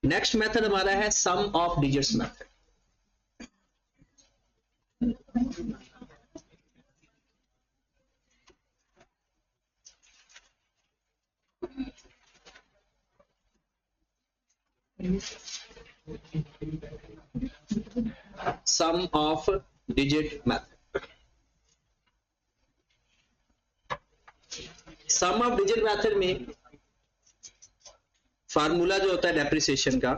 Next method हमारा है sum of digits method. Sum of digit method. Sum of digit method में formula जो होता है डेप्रिसिएशन का,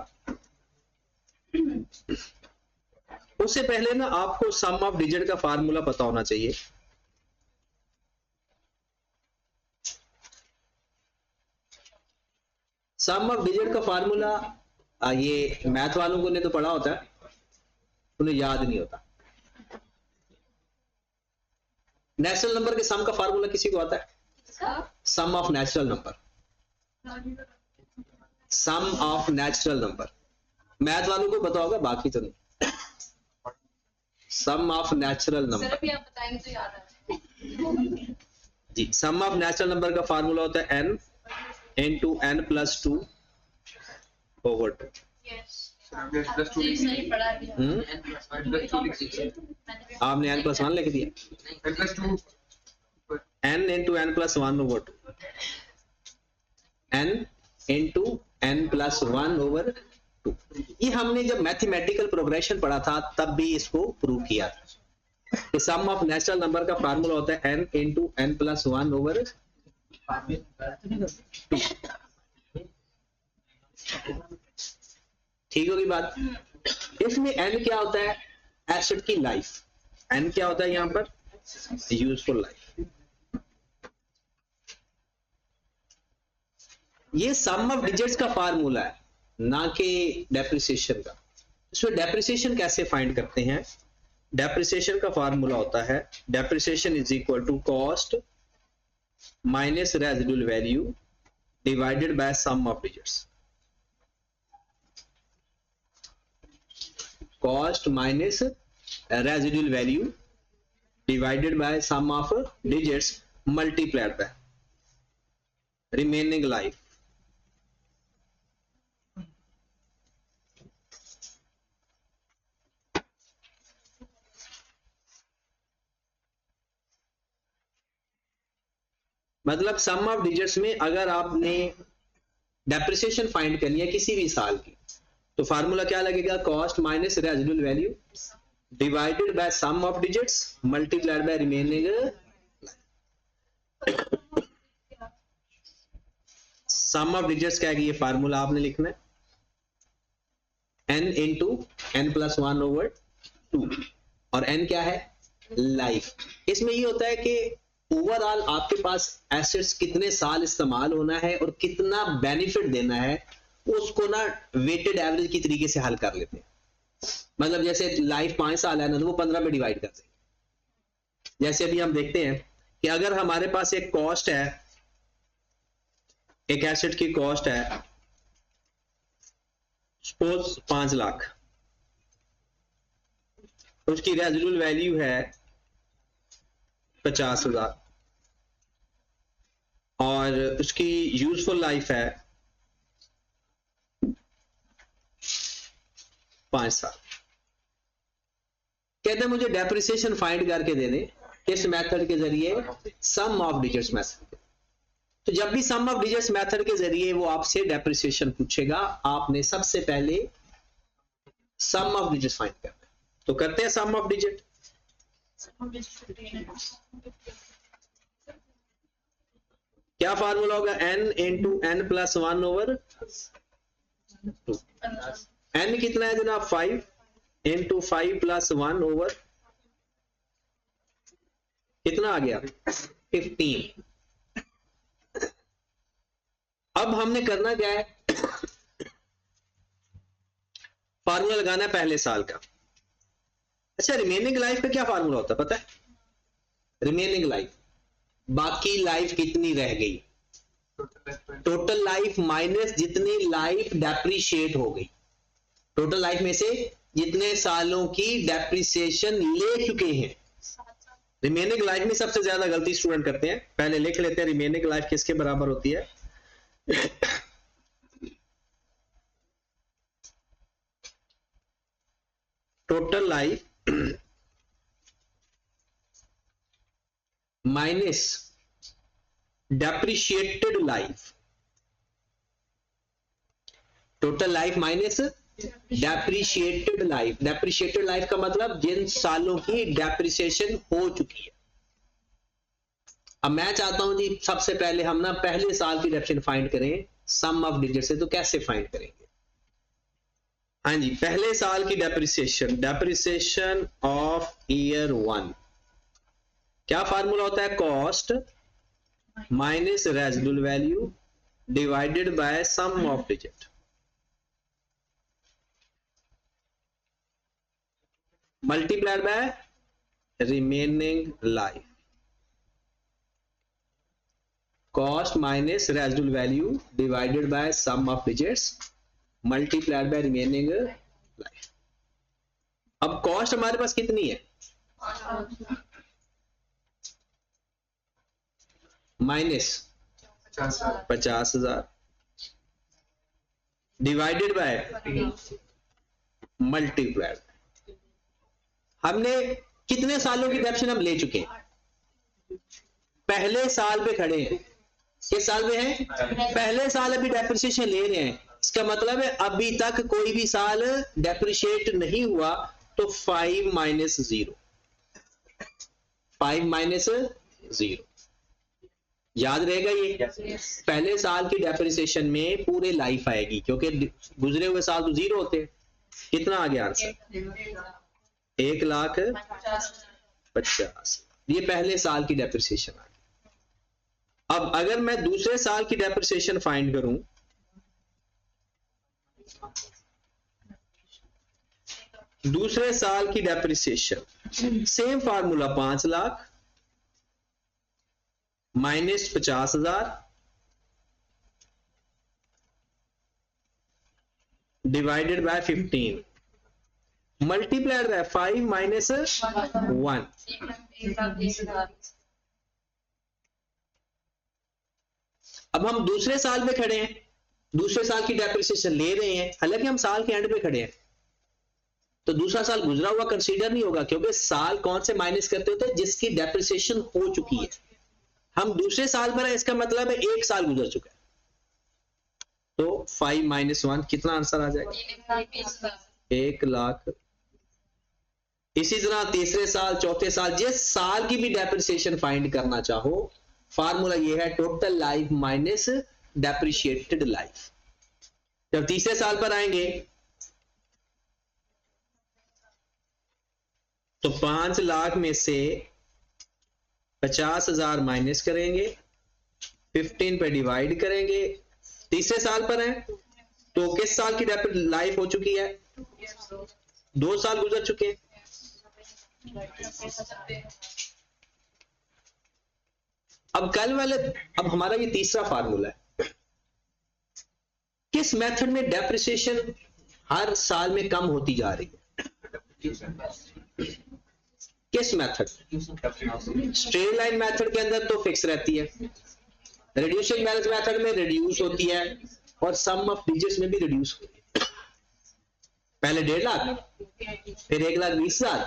उससे पहले ना आपको सम ऑफ डिजिट का फार्मूला पता होना चाहिए। सम ऑफ डिजिट का फार्मूला ये मैथ वालों को ने तो पढ़ा होता है, उन्हें याद नहीं होता। नेचुरल नंबर के सम का फार्मूला किसी को आता है? Sum of natural number, sum of natural number math वालों को पता होगा, बाकी तो नहीं। सम ऑफ नेचुरल नंबर आप बताएंगे तो याद आ जाएगा जी। सम ऑफ नेचुरल नंबर का फार्मूला होता है n into n plus 2 over 2। सही पढ़ा है आपने n plus 1 लिख दिया, n into n plus 1 over 2, n into n plus 1 over 2। ये हमने जब मैथमेटिकल प्रोग्रेशन पढ़ा था तब भी इसको प्रूव किया था। सम ऑफ नेचुरल नंबर का फार्मूला होता है n into n plus 1 over 2। ठीक होगी बात? इसमें n क्या होता है? एसेट की लाइफ। n क्या होता है यहां पर? Useful life. ये सम ऑफ डिजिट्स का फार्मूला है, ना कि डेप्रिसिएशन का। इसमें डेप्रिसिएशन कैसे फाइंड करते हैं? डेप्रिसिएशन का फार्मूला होता है depreciation is equal to cost minus residual value divided by sum of digits. Cost minus residual value divided by sum of digits multiplied by remaining life. मतलब sum of digits में अगर आपने depreciation find करनी है किसी भी साल की, तो फार्मूला क्या लगेगा? Cost minus residual value divided by sum of digits multiplied by remaining. Sum of digits क्या है? ये फार्मूला आपने लिखना है n into n plus 1 over 2, और n क्या है? लाइफ। इसमें ये होता है कि ओवरऑल आपके पास एसेट्स कितने साल इस्तेमाल होना है और कितना बेनिफिट देना है, उसको ना वेटेड एवरेज की तरीके से हल कर लेते हैं। मतलब जैसे लाइफ 5 साल है ना, तो वो 15 में डिवाइड करते हैं। जैसे अभी हम देखते हैं कि अगर हमारे पास एक कॉस्ट है, एक एसेट की कॉस्ट है सपोज 5 लाख, उसकी रेजिडुअल वैल्यू है 50,000 और उसकी यूजफुल लाइफ है 5 साल। कहते हैं मुझे डेप्रिसिएशन फाइंड करके दे दे किस मेथड के जरिए? सम ऑफ डिजिट्स मेथड। तो जब भी सम ऑफ डिजिट्स मेथड के जरिए वो आपसे डेप्रिसिएशन पूछेगा, आपने सबसे पहले सम ऑफ डिजिट्स फाइंड करना है। तो करते हैं सम ऑफ डिजिट। क्या फार्मूला होगा? n into n plus 1 over 2। n कितना है जनाब? 5 इंटू 5 प्लस 1 ओवर कितना आ गया? 15। अब हमने करना क्या है? फार्मूला लगाना है पहले साल का। अच्छा, रिमेनिंग लाइफ का क्या फार्मूला होता है पता है? रिमेनिंग लाइफ, बाकी लाइफ कितनी रह गई, टोटल लाइफ माइनस जितनी लाइफ डेप्रिशिएट हो गई। टोटल लाइफ में से जितने सालों की डेप्रिसिएशन ले चुके हैं। रिमेनिंग लाइफ में सबसे ज्यादा गलती स्टूडेंट करते हैं। पहले लिख लेते हैं रिमेनिंग लाइफ किसके बराबर होती है? Total life minus depreciated life, total life minus depreciated life. Depreciated life का मतलब जिन सालों की डेप्रिसिएशन हो चुकी है। अब मैं चाहता हूं जी सबसे पहले हम ना पहले साल की डेप्रिसिएशन फाइंड करें सम ऑफ डिजिट से। तो कैसे फाइंड करेंगे? हाँ जी, पहले साल की डेप्रिसिएशन, डेप्रिसिएशन ऑफ ईयर 1, क्या फार्मूला होता है? Cost minus residual value divided by sum of digit. Multiplied by remaining life. Cost minus residual value divided by sum of digits multiplied by remaining life. अब cost हमारे पास कितनी है? Minus 50,000 divided by multiplied. हमने कितने सालों की depreciation हम ले चुके हैं? पहले साल पे खड़े हैं। किस साल में है? पहले साल अभी डेप्रिसिएशन ले रहे हैं। इसका मतलब है अभी तक कोई भी साल डेप्रिशिएट नहीं हुआ। तो 5 माइनस 0, 5 माइनस 0 याद रहेगा ये? पहले साल की डेप्रिसिएशन में पूरे लाइफ आएगी क्योंकि गुजरे हुए साल तो 0 होते हैं। कितना आ गया आंसर? 1,50,000। ये पहले साल की डेप्रिसिएशन आ गई। अब अगर मैं दूसरे साल की डेप्रिसिएशन फाइंड करूं, दूसरे साल की depreciation same formula 5 lakh minus 50,000 divided bye 15 multiplied by 5 minus 1। अब हम दूसरे साल पे खड़े हैं, दूसरे साल की डेप्रिसिएशन ले रहे हैं, हालांकि हम साल के एंड पे खड़े हैं। तो दूसरा साल गुजरा हुआ कंसीडर नहीं होगा क्योंकि साल कौन से माइनस करते होते हैं? जिसकी डेप्रिसिएशन हो चुकी है। हम दूसरे साल पर है, इसका मतलब है एक साल गुजर चुका है। तो 5 माइनस 1 कितना आंसर आ जाएगा? 1,00,000। इसी तरह तीसरे साल, चौथे साल, जिस साल की भी डेप्रिसिएशन फाइंड करना चाहो, फार्मूला ये है total life minus depreciated life. जब तीसरे साल पर आएंगे तो 5 लाख में से 50,000 माइनस करेंगे, 15 पे डिवाइड करेंगे। तीसरे साल पर है तो किस साल की लाइफ हो चुकी है? 2 साल गुजर चुके हैं। अब कल वाले, अब हमारा ये तीसरा फार्मूला है। किस मेथड में डेप्रिसिएशन हर साल में कम होती जा रही है? किस मेथड? स्ट्रेट लाइन मेथड के अंदर तो फिक्स रहती है, रिड्यूसिंग बैलेंस मेथड में रिड्यूस होती है, और सम ऑफ डिजिट्स में भी रिड्यूस होती है। पहले 1.5 लाख, फिर 1,20,000,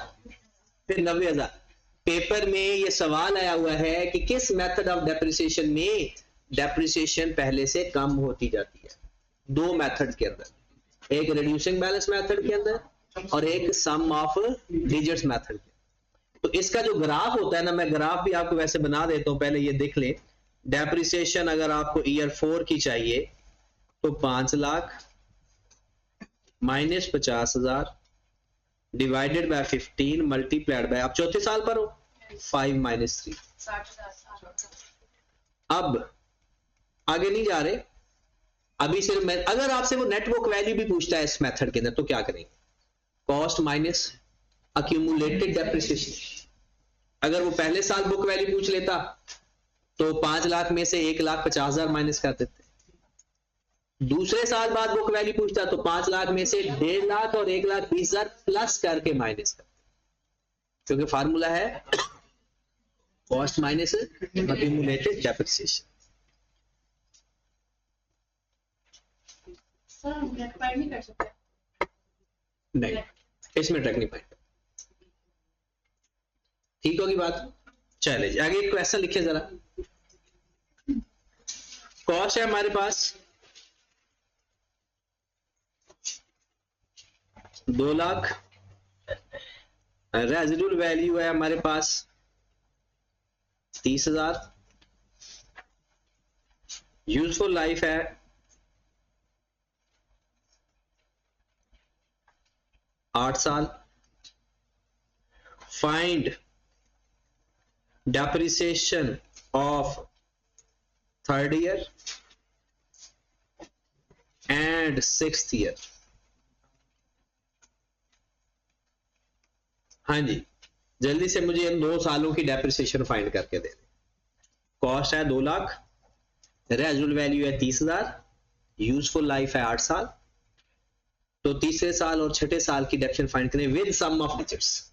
फिर 90,000। पेपर में ये सवाल आया हुआ है कि किस मेथड ऑफ डेप्रिसिएशन में डेप्रिसिएशन पहले से कम होती जाती है? 2 मेथड के अंदर, एक रिड्यूसिंग बैलेंस मेथड के अंदर और एक सम ऑफ डिजिट्स मेथड के। तो इसका जो ग्राफ होता है ना, मैं ग्राफ भी आपको वैसे बना देता हूं, पहले ये देख लें। डेप्रिसिएशन अगर आपको ईयर 4 की चाहिए तो 5 lakh minus 50,000 divided bye 15 multiplied by, आप चौथे साल पर हो, 5 माइनस 3। अब आगे नहीं जा रहे, अभी सिर्फ मैं, अगर आपसे वो नेटवर्क वैल्यू भी पूछता है इस मेथड के अंदर तो क्या करेंगे? Cost minus accumulated depreciation. अगर वो पहले साल बुक वैल्यू पूछ लेता तो 5 लाख में से 1,50,000 माइनस कर देते। दूसरे साल बाद बुक वैल्यू पूछता तो 5 लाख में से 1.5 लाख और 1,20,000 प्लस करके माइनस करते, क्योंकि फार्मूला है cost minus accumulated depreciation. Sir हम नेट फाइंड नहीं कर सकते? नहीं, इसमें टर्निंग पॉइंट। ठीक होगी बात? चले जी आगे एक क्वेश्चन लिखिए जरा। कॉस्ट है हमारे पास 2 लाख, रेजिडुअल वैल्यू है हमारे पास 30,000, यूजफुल लाइफ है 8 साल, find depreciation of 3rd year and 6th year. हाँ जी, जल्दी से मुझे इन 2 सालों की डेप्रिसिएशन फाइंड करके दे दें। कॉस्ट है 2 लाख, रेजिडुअल वैल्यू है 30,000, यूजफुल लाइफ है 8 साल, तो तीसरे साल और छठे साल की डेप्रिसिएशन फाइंड करें विद सम ऑफ डिजिट्स।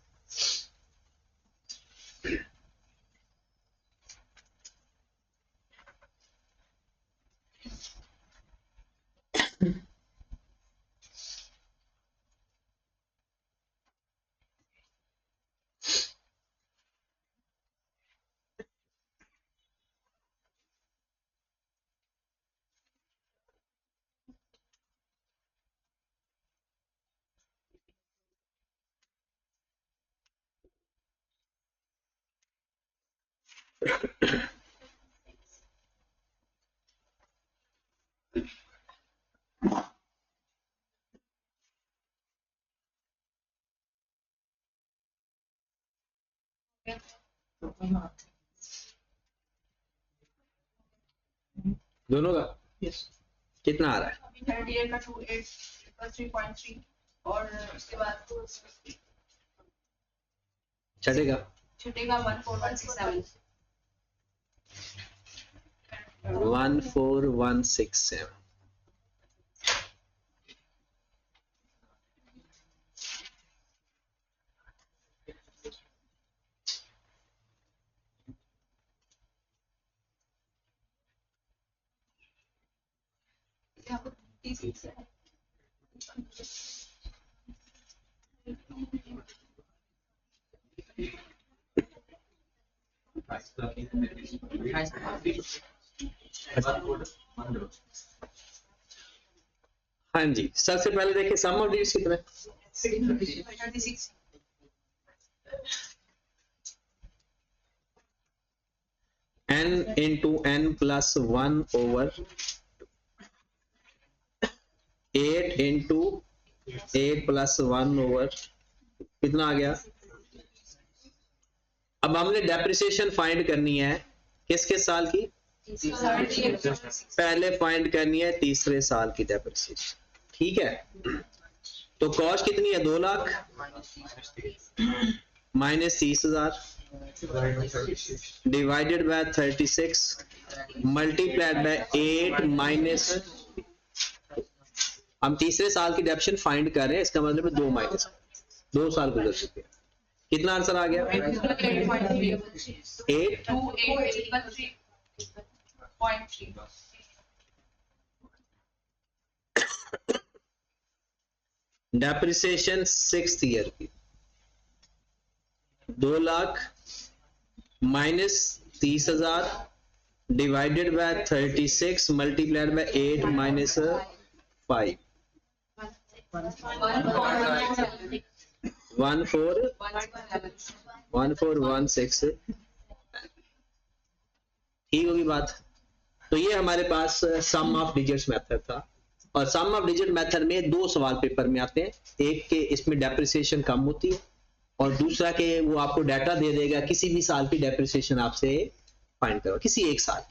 दोनों का यस कितना आ रहा है? अभी 3rd ईयर का 28 3.3 और उसके बाद छठे का छठे का 14167। 14167। यहाँ पर 30 है। हाँ जी, सबसे पहले देखिए सम ऑफ डिजिट्स कितना है? 36 n into n plus 1 over 8 into 8 plus 1 over कितना आ गया? अब हमने डेप्रिसिएशन फाइंड करनी है किस किस साल की? पहले फाइंड करनी है तीसरे साल की डेप्रिसिएशन। ठीक है, तो कॉस्ट कितनी है? 2 lakh minus 30,000 divided by 36 multiplied by 8 minus, हम तीसरे साल की डेप्रिसिएशन फाइंड कर रहे हैं, इसका मतलब है 2 माइनस 2 साल गुजर चुके हैं। कितना आंसर आ गया? 8.3। डेप्रिसिएशन 6th ईयर की 2 lakh minus 30,000 divided by 36 multiplied by 8 minus 5 1416। ठीक होगी बात? तो ये हमारे पास सम ऑफ डिजिट्स मेथड था, और सम ऑफ डिजिट मेथड में 2 सवाल पेपर में आते हैं। एक के इसमें डेप्रिसिएशन कम होती है, और दूसरा के वो आपको डाटा दे देगा किसी भी साल की डेप्रिसिएशन आपसे फाइंड करो, किसी एक साल।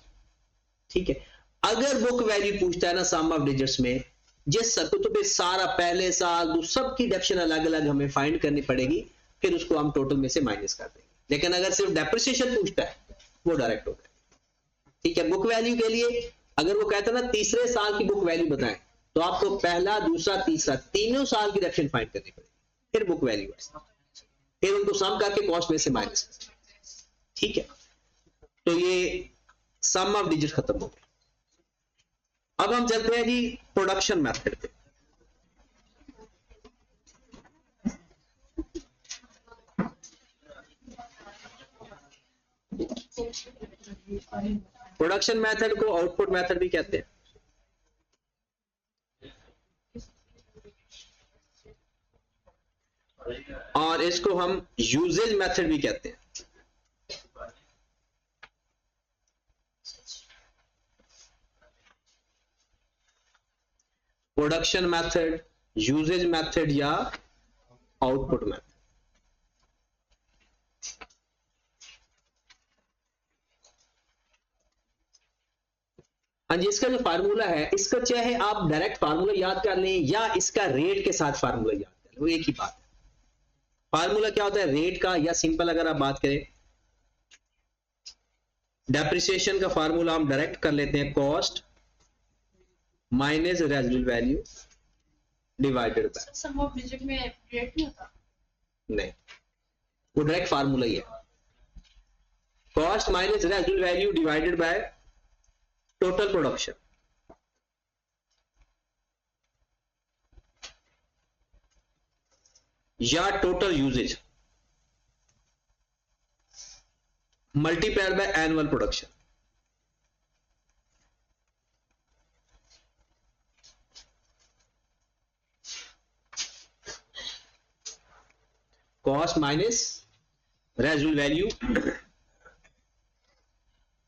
ठीक है, अगर बुक वैल्यू पूछता है ना सम ऑफ डिजिट्स में, जिस तो फिर सारा पहले साल सबकी डेप्रिसिएशन अलग अलग हमें फाइंड करनी पड़ेगी, फिर उसको हम टोटल में से माइनस कर देंगे। लेकिन अगर सिर्फ डेप्रिसिएशन पूछता है वो डायरेक्ट हो जाएगा। ठीक है, बुक वैल्यू के लिए अगर वो कहता है ना तीसरे साल की बुक वैल्यू बताएं, तो आपको पहला दूसरा तीसरा तीनों साल की डेप्रिसिएशन फाइंड करनी पड़ेगी, फिर बुक वैल्यू, फिर उनको सम करके कॉस्ट में से माइनस। ठीक है, तो ये सम ऑफ डिजिट खत्म हो गया। अब हम चलते हैं जी प्रोडक्शन मेथड पे। प्रोडक्शन मेथड को आउटपुट मेथड भी कहते हैं। और इसको हम यूजेज मेथड भी कहते हैं। प्रोडक्शन मेथड, यूजेज मेथड या आउटपुट मेथड। हाँ जी, इसका जो फार्मूला है, इसका चाहे आप डायरेक्ट फार्मूला याद कर लें या इसका रेट के साथ फार्मूला याद कर लें, वो एक ही बात है। फार्मूला क्या होता है रेट का, या सिंपल अगर आप बात करें डेप्रिसिएशन का फार्मूला हम डायरेक्ट कर लेते हैं, cost minus residual value divided by. Sum of digit में रेट नहीं होता? नहीं, वो डायरेक्ट फार्मूला ही है, cost minus residual value divided by total production. या total usages multiplied by annual production. Cost minus residual value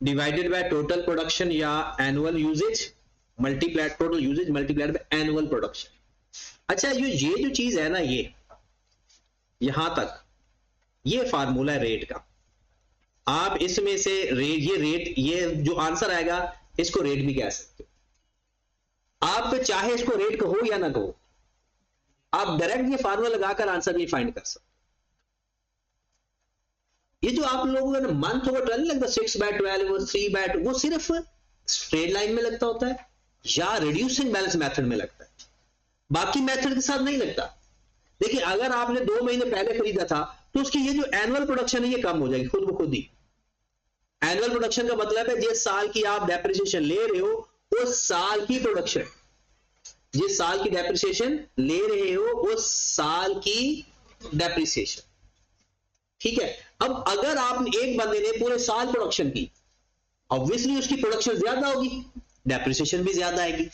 divided by total production या annual usages multiplied, total usages multiplied by annual production. अच्छा, ये जो चीज है ना, ये यहां तक ये फार्मूला है रेट का। आप इसमें से रेट, ये जो आंसर आएगा इसको रेट भी कह सकते हो। आप चाहे इसको रेट कहो या ना कहो, आप डायरेक्ट ये फार्मूला लगाकर आंसर नहीं फाइंड कर सकते। ये जो आप लोगों का मंथ ओवर 12 लगता है 6/12 और 3/, वो सिर्फ स्ट्रेट लाइन में लगता होता है या रिड्यूसिंग बैलेंस मेथड में लगता है, बाकी मेथड के साथ नहीं लगता। देखिए, अगर आपने 2 महीने पहले खरीदा था तो उसकी ये जो एनुअल प्रोडक्शन है ये कम हो जाएगी खुद ब खुद ही। एनुअल प्रोडक्शन का मतलब है जिस साल की आप डेप्रिसिएशन ले रहे हो उस साल की प्रोडक्शन, जिस साल की डेप्रिसिएशन ले रहे हो उस साल की डेप्रिसिएशन, ठीक है। अब अगर आपने एक बंदे ने पूरे साल प्रोडक्शन की, ऑब्वियसली उसकी प्रोडक्शन ज्यादा होगी, डेप्रिसिएशन भी ज्यादा आएगी।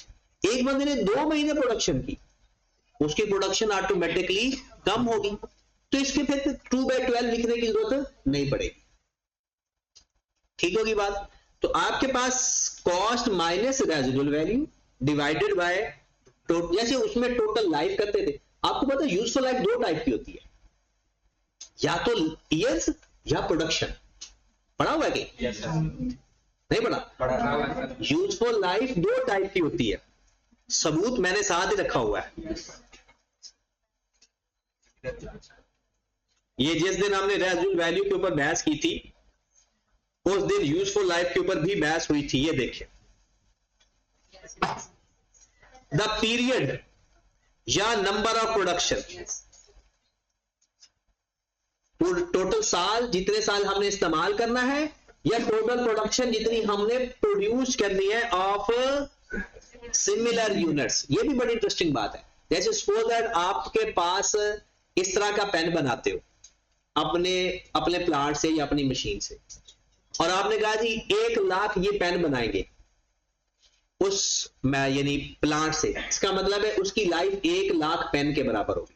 एक बंदे ने 2 महीने प्रोडक्शन की, उसकी प्रोडक्शन ऑटोमेटिकली कम होगी, तो इसके फिर 2/12 लिखने की जरूरत नहीं पड़ेगी, ठीक होगी बात। तो आपके पास cost minus residual value divided by, जैसे उसमें टोटल लाइफ करते थे, आपको पता है यूजफुल लाइफ 2 टाइप की होती है, या तो ईयर्स या प्रोडक्शन। पढ़ा हुआ है कि yes, नहीं पढ़ा? यूजफुल लाइफ 2 टाइप की होती है, सबूत मैंने साथ ही रखा हुआ है। ये जिस दिन हमने रेजिडुअल वैल्यू के ऊपर बहस की थी उस दिन यूजफुल लाइफ के ऊपर भी बहस हुई थी। ये देखिए, द पीरियड या नंबर ऑफ प्रोडक्शन, टोटल साल, जितने साल हमने इस्तेमाल करना है, या टोटल प्रोडक्शन जितनी हमने प्रोड्यूस करनी है ऑफ सिमिलर यूनिट्स। ये भी बड़ी इंटरेस्टिंग बात है। जैसे सपोज दैट आपके पास इस तरह का पेन बनाते हो अपने प्लांट से या अपनी मशीन से, और आपने कहा जी 1 लाख ये पेन बनाएंगे उस यानी प्लांट से, इसका मतलब है उसकी लाइफ 1 लाख पेन के बराबर होगी।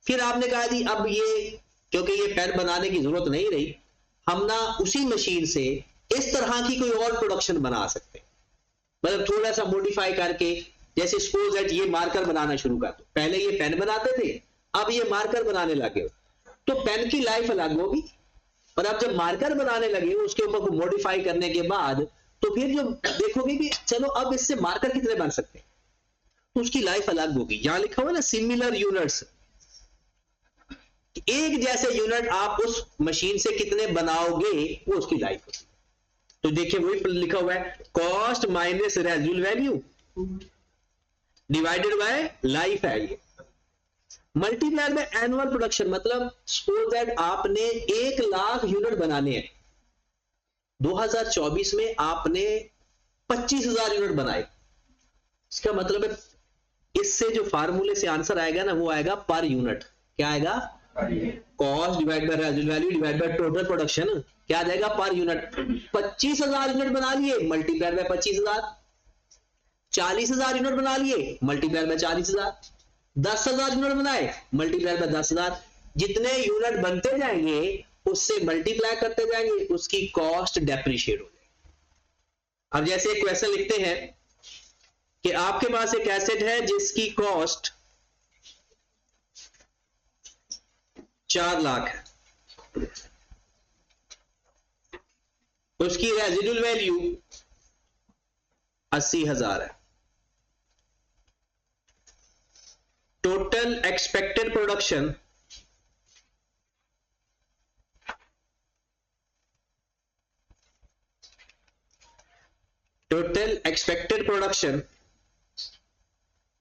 फिर आपने कहा जी अब ये, क्योंकि ये पेन बनाने की जरूरत नहीं रही, हम ना उसी मशीन से इस तरह की कोई और प्रोडक्शन बना सकते हैं, मतलब थोड़ा सा मॉडिफाई करके। जैसे सपोज दैट ये मार्कर बनाना शुरू कर दो, पहले ये पेन बनाते थे, अब ये मार्कर बनाने लगे हो, तो पेन की लाइफ अलग होगी, और अब जब मार्कर बनाने लगे उसके ऊपर मॉडिफाई करने के बाद, तो फिर जो देखोगे कि चलो अब इससे मार्कर कितने बन सकते हैं, तो उसकी लाइफ अलग होगी। यहां लिखा हुआ ना सिमिलर यूनिट्स, एक जैसे यूनिट आप उस मशीन से कितने बनाओगे वो उसकी लाइफ होगी। तो देखिए वही लिखा हुआ है, cost minus residual value divided bye life है ये, मल्टीप्लाइड बाय एनुअल प्रोडक्शन। मतलब सपोज दैट आपने 1 लाख यूनिट बनाने हैं, 2024 में आपने 25,000 यूनिट बनाए, इसका मतलब है इससे जो फार्मूले से आंसर आएगा ना वो आएगा पर यूनिट। क्या आएगा? Cost divide by residual value divide by total production, क्या आ जाएगा पर यूनिट। 25,000 यूनिट बना लिए मल्टीप्लाइड बाय 25,000, 40,000 यूनिट बना लिए मल्टीप्लाइड बाय 40,000, 10,000 यूनिट बनाए मल्टीप्लाइड बाय 10,000। जितने यूनिट बनते जाएंगे उससे मल्टीप्लाई करते जाएंगे, उसकी कॉस्ट डेप्रिशिएट हो जाएगी। अब जैसे एक क्वेश्चन लिखते हैं कि आपके पास एक एसेट है जिसकी कॉस्ट 4 लाख है, उसकी रेजिडुअल वैल्यू 80,000 है, total expected production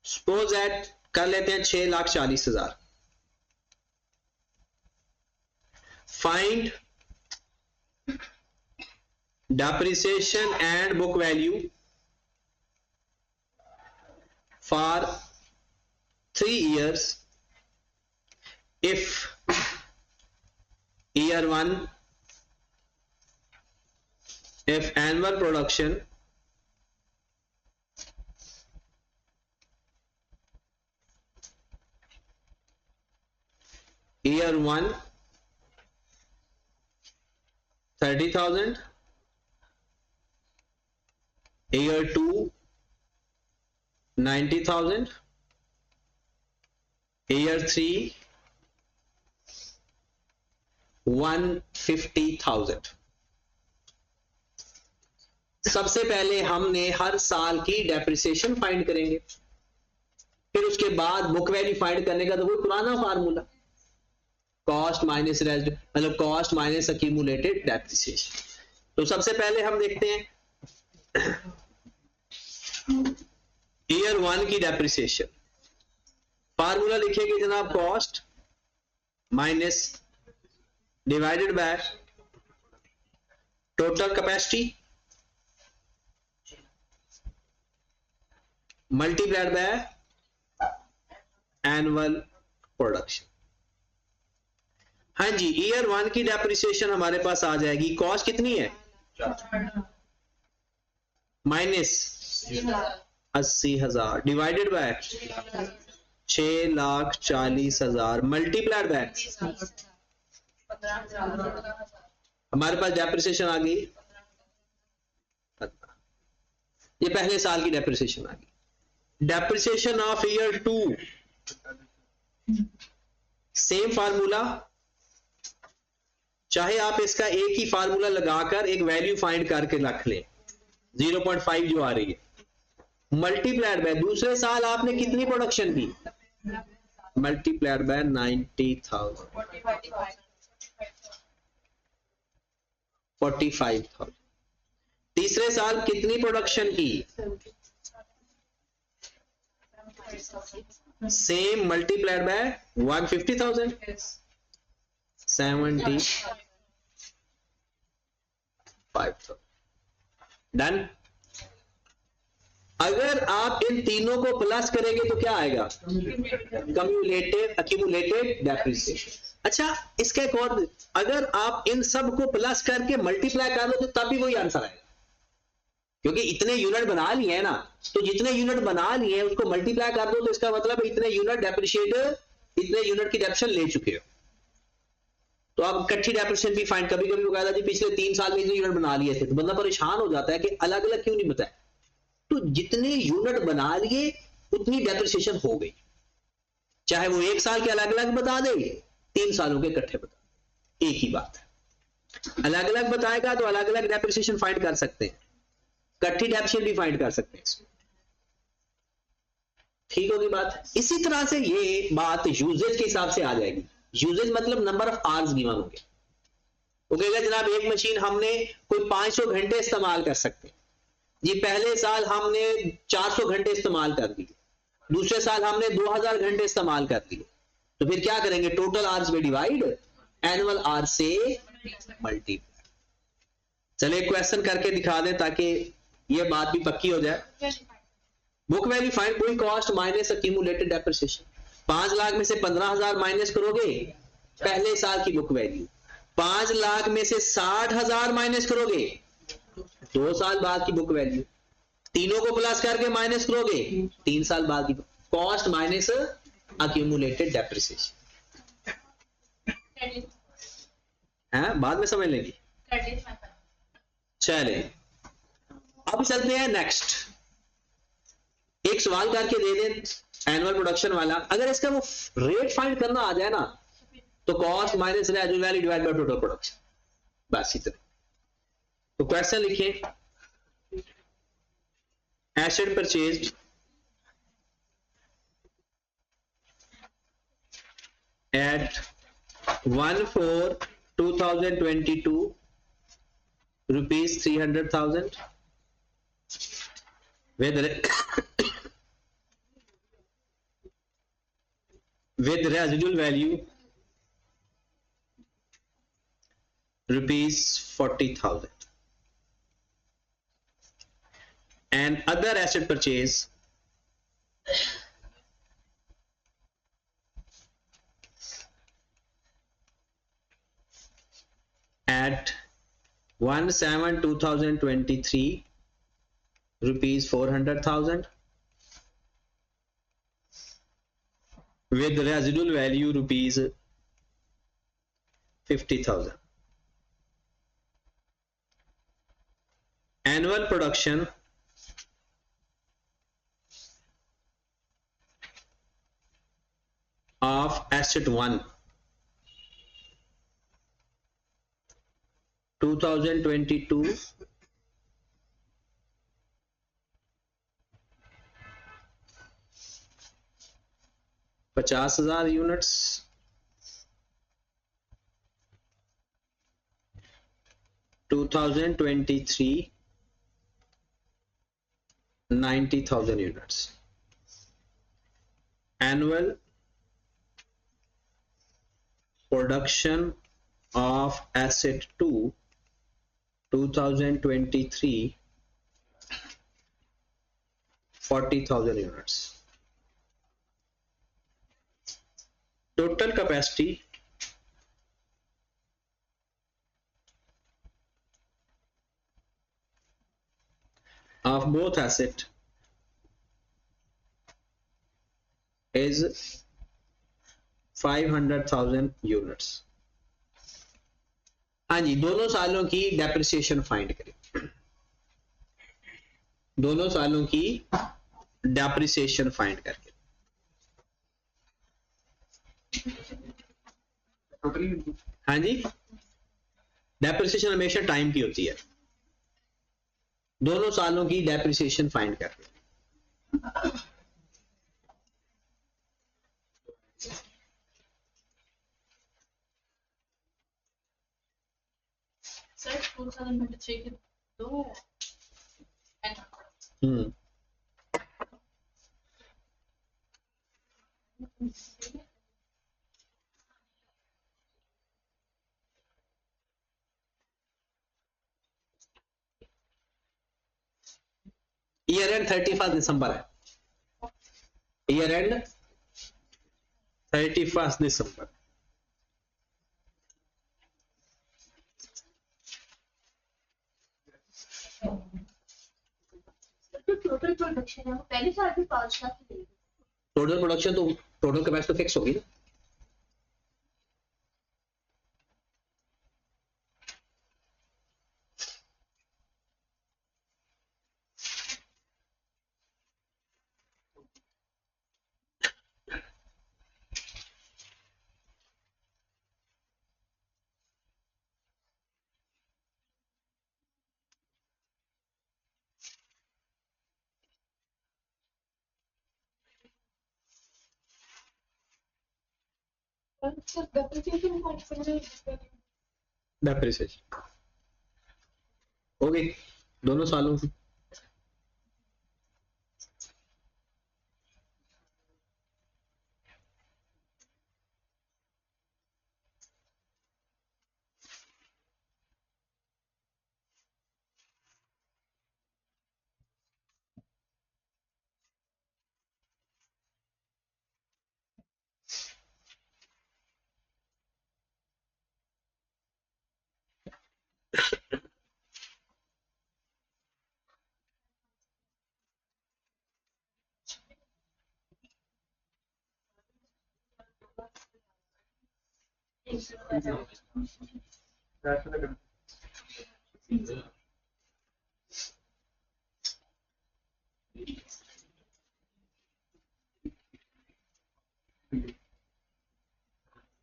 suppose at कर लेते हैं 6,40,000। Find depreciation and book value for 3 years if year 1 if annual production year 1 30,000, year 2 90,000, year 3 150,000। सबसे पहले हमने हर साल की डेप्रिसिएशन फाइंड करेंगे, फिर उसके बाद बुक वैल्यू फाइंड करने का तो कोई पुराना फार्मूला, कॉस्ट माइनस रेजिडुअल मतलब कॉस्ट माइनस अक्यूमुलेटेड डेप्रिसिएशन। तो सबसे पहले हम देखते हैं ईयर 1 की डेप्रिसिएशन। फार्मूला लिखेंगे जनाब, cost minus divided by total capacity multiplied by annual production. हाँ जी, ईयर 1 की डेप्रिसिएशन हमारे पास आ जाएगी, कॉस्ट कितनी है minus 80,000 divided by 6,40,000 multiplied by हमारे पास डेप्रिसिएशन आ गई, ये पहले साल की डेप्रिसिएशन आ गई। Depreciation of year 2 same formula, चाहे आप इसका एक ही फार्मूला लगाकर एक वैल्यू फाइंड करके रख लें 0.5 जो आ रही है, मल्टीप्लाइड बाय दूसरे साल आपने कितनी प्रोडक्शन की मल्टीप्लाइड बाय 90,000 45,000। तीसरे साल कितनी प्रोडक्शन की सेम मल्टीप्लाइड बाय 150,000 75,000 डन। अगर आप इन तीनों को प्लस करेंगे तो क्या आएगा अक्यूमुलेटेड डेप्रिसिएशन। अच्छा, इसका एक और, अगर आप इन सब को प्लस करके मल्टीप्लाई कर लो तो तब भी वही आंसर आएगा, क्योंकि इतने यूनिट बना लिए हैं ना, तो जितने यूनिट बना लिए हैं उसको मल्टीप्लाई कर दो तो इसका मतलब इतने यूनिट डेप्रिशिएट, इतने यूनिट की डेप्रिसिएशन ले चुके हो। तो आप इकट्ठी डेप्रिसिएशन भी फाइंड, कभी कभी वो कहता जी पिछले 3 साल में इतने यूनिट बना लिए थे, तो बंदा परेशान हो जाता है कि अलग अलग क्यों नहीं बताया। तो जितने यूनिट बना लिए उतनी डेप्रिसिएशन हो गई, चाहे वो 1 साल के अलग अलग बता दे 3 सालों के इकट्ठे बता, एक ही बात है। अलग अलग बताएगा तो अलग अलग डेप्रिसिएशन फाइंड कर सकते हैं, इकट्ठी डेप्रिसिएशन भी फाइंड कर सकते हैं, ठीक होगी बात। इसी तरह से ये बात यूजेज के हिसाब से आ जाएगी। यूजेज मतलब नंबर ऑफ आवर्स गिवन होंगे। वो कहेगा जनाब एक मशीन हमने कोई 500 घंटे इस्तेमाल कर सकते हैं जी, पहले साल हमने 400 घंटे इस्तेमाल कर दिए, दूसरे साल हमने 2000 घंटे इस्तेमाल कर दिए, तो फिर क्या करेंगे टोटल आवर्स में डिवाइड एनुअल आवर्स से मल्टीप्लाई। चलिए क्वेश्चन करके दिखा दें ताकि ये बात भी पक्की हो जाए। बुक वैल्यू फाइंड कोई cost minus accumulated depreciation. 5 lakh में से 15,000 माइनस करोगे पहले साल की बुक वैल्यू। 5 लाख में से 60,000 माइनस करोगे 2 साल बाद की बुक वैल्यू, तीनों को प्लस करके माइनस करोगे 3 साल बाद की cost minus accumulated depreciation. Credit है बाद में समझ लेंगे। क्रेडिट में चले अब चलते हैं नेक्स्ट। एक सवाल करके दे दें एनुअल प्रोडक्शन वाला, अगर इसका वो रेट फाइंड करना आ जाए ना तो cost minus residual value divide by total production, बस इतना। तो क्वेश्चन लिखिए, asset purchased at 1/4/2022 rupees 300,000 with with residual value rupees 40,000, and other asset purchase at 1/7/2023 rupees 400,000 with residual value rupees 50,000. Annual production of asset 1 2022 50,000 units, 2023 90,000 units. Annual production of asset 2 2023 40,000 units. Total capacity of both asset is 500,000 units. हाँ जी, दोनों सालों की depreciation find करें, दोनों सालों की depreciation find करके। हाँ जी, डेप्रिसिएशन हमेशा टाइम की होती है, दोनों सालों की डेप्रिसिएशन फाइंड करके। सर 2023 के दो ईयर एंड 31 दिसंबर है, ईयर एंड 31 दिसंबर। तो टोटल प्रोडक्शन है वो पहले साल भी 5 लाख की देगी। टोटल प्रोडक्शन तो टोटल कैपेसिटी तो फिक्स होगी ना। सर डेप्रिसिएशन कॉन्फिडेंस डेप्रिसिएशन हो गई दोनों सालों की।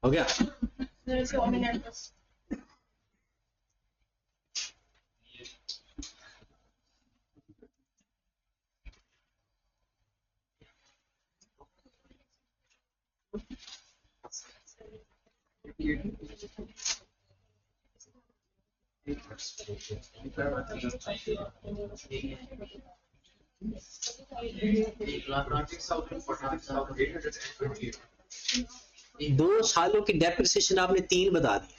हो गया? दो सालों की डेप्रिसिएशन आपने 3 बता दी।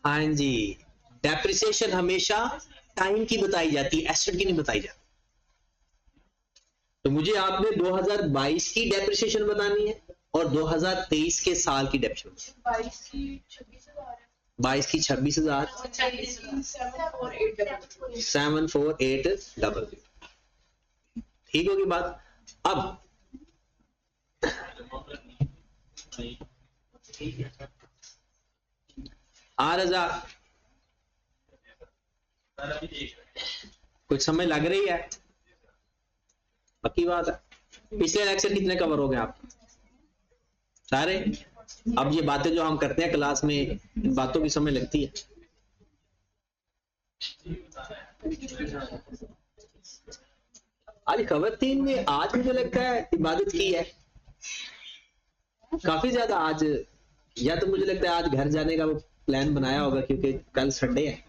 हाँ जी, डेप्रिसिएशन हमेशा टाइम की बताई जाती है, एसेट की नहीं बताई जाती। तो मुझे आपने 2022 की डेप्रिसिएशन बतानी है और 2023 के साल की डेप्रिसिएशन। 22 की 26,000 74800। ठीक होगी बात? अब 8,000 कुछ समय लग रही है, पक्की बात है। पिछले लेक्चर कितने कवर हो गए आप सारे? अब ये बातें जो हम करते हैं क्लास में, इन बातों की समय लगती है। आज खबरतीन में आज मुझे लगता है इबादत की है काफी ज्यादा आज, या तो मुझे लगता है आज घर जाने का वो प्लान बनाया होगा क्योंकि कल संडे है।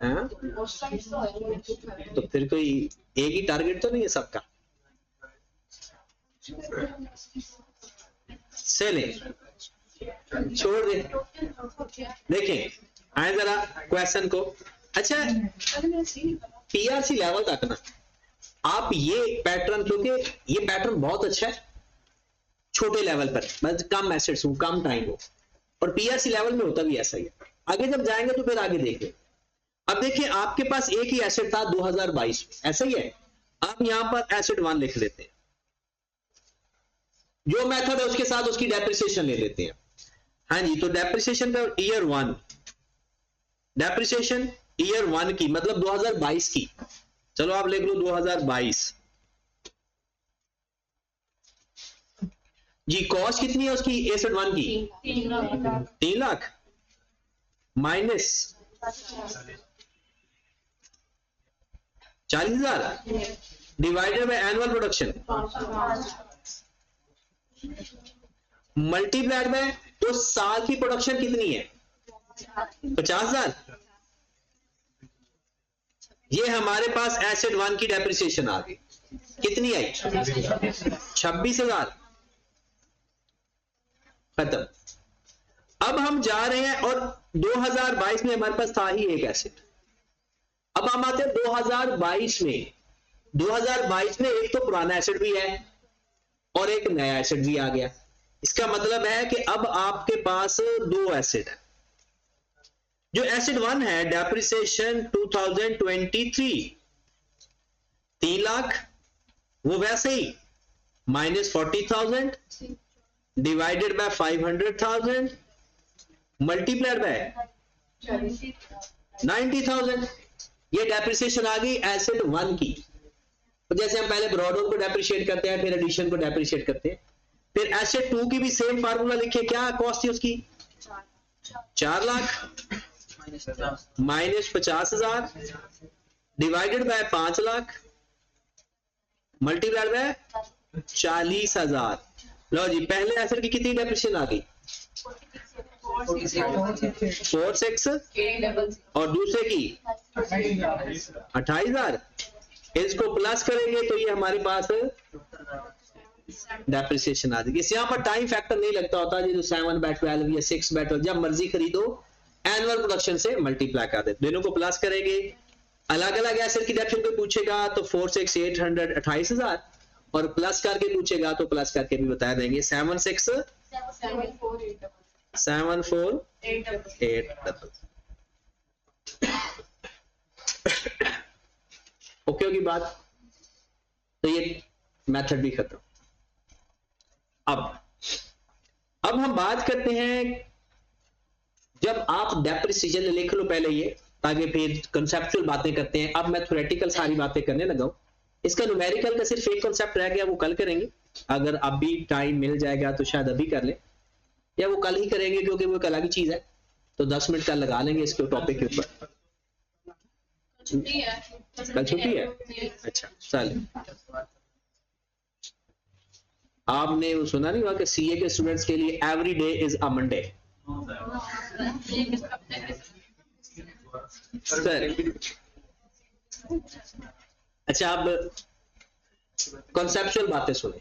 हाँ? तो फिर कोई एक ही टारगेट तो नहीं है सबका। चले छोड़ दे, देखें आए जरा क्वेश्चन को। अच्छा, पीआरसी लेवल तक ना आप ये पैटर्न, क्योंकि ये पैटर्न बहुत अच्छा है छोटे लेवल पर, मतलब कम एसेट्स हो, कम टाइम हो, और पीआरसी लेवल में होता भी ऐसा ही है। आगे जब जाएंगे तो फिर आगे देखें। अब देखिए आपके पास एक ही एसेट था 2022 में, ऐसा ही है। आप यहां पर एसेट 1 लिख लेते हैं, जो मेथड है उसके साथ उसकी डेप्रिसिएशन ले लेते हैं। हाँ जी, तो डेप्रिसिएशन का ईयर 1, डेप्रिसिएशन ईयर 1 की मतलब 2022 की, चलो आप लिख लो 2022 जी। कॉस्ट कितनी है उसकी एसेट 1 की? 3 lakh minus 40,000 divided bye annual production multiplied by, तो साल की प्रोडक्शन कितनी है? 50,000। ये हमारे पास एसेट 1 की डेप्रिसिएशन आ गई, कितनी आई? 26,000। खत्म। अब हम जा रहे हैं और 2022 में हमारे पास था ही एक एसेट। अब हम आते हैं 2022 में। 2022 में एक तो पुराना एसेट भी है और एक नया एसेट भी आ गया। इसका मतलब है कि अब आपके पास 2 एसेट है। जो एसेट 1 है डेप्रिसिएशन 2023 3 लाख, वो वैसे ही minus 40,000 divided by 500,000 multiplied by 90,000। ये डेप्रिसिएशन आ गई एसेट 1 की। तो जैसे हम पहले ब्रॉडआउट को डेप्रिशिएट करते हैं, फिर एडिशन को डेप्रिशिएट करते हैं। फिर एसेट 2 की भी सेम फार्मूला लिखिए, क्या कॉस्ट थी उसकी? 4 lakh minus 50,000 divided bye 5 lakh multiplied by 40,000। लो जी, पहले एसेट की कितनी डेप्रिसिएशन आ गई? 4,600 और दूसरे की 28,000। इसको प्लस करेंगे तो ये हमारे पास डेप्रिसिएशन आ जाएगी। इस यहां पर टाइम फैक्टर नहीं लगता होता, ये जो 7 बाय 12 या 6 बाय 12 जब मर्जी खरीदो एनुअल प्रोडक्शन से मल्टीप्लाई कर दे, दोनों को प्लस करेंगे। अलग अलग एसेट की डेप्रिसिएशन को पूछेगा तो 4,600 28,000 और प्लस करके पूछेगा तो प्लस करके भी बता देंगे 7,6,7,4,8 ओके होगी बात। तो ये मेथड भी खत्म। अब हम बात करते हैं, जब आप डेप्रिसिएशन लिख लो पहले ये, ताकि फिर कंसेप्चुअल बातें करते हैं। अब मैं थ्योरेटिकल सारी बातें करने लगा हूं। इसका न्यूमेरिकल का सिर्फ एक कॉन्सेप्ट रह गया, वो कल करेंगे। अगर अभी टाइम मिल जाएगा तो शायद अभी कर ले, या वो कल ही करेंगे, क्योंकि वो एक अलग ही चीज है। तो 10 मिनट कल लगा लेंगे इसके टॉपिक के ऊपर। छुट्टी है। कल छुट्टी है? अच्छा चलिए। आपने वो सुना नहीं हुआ कि सीए के स्टूडेंट्स के लिए every day is a Monday? Sir अच्छा, अब कॉन्सेप्चुअल बातें सुने।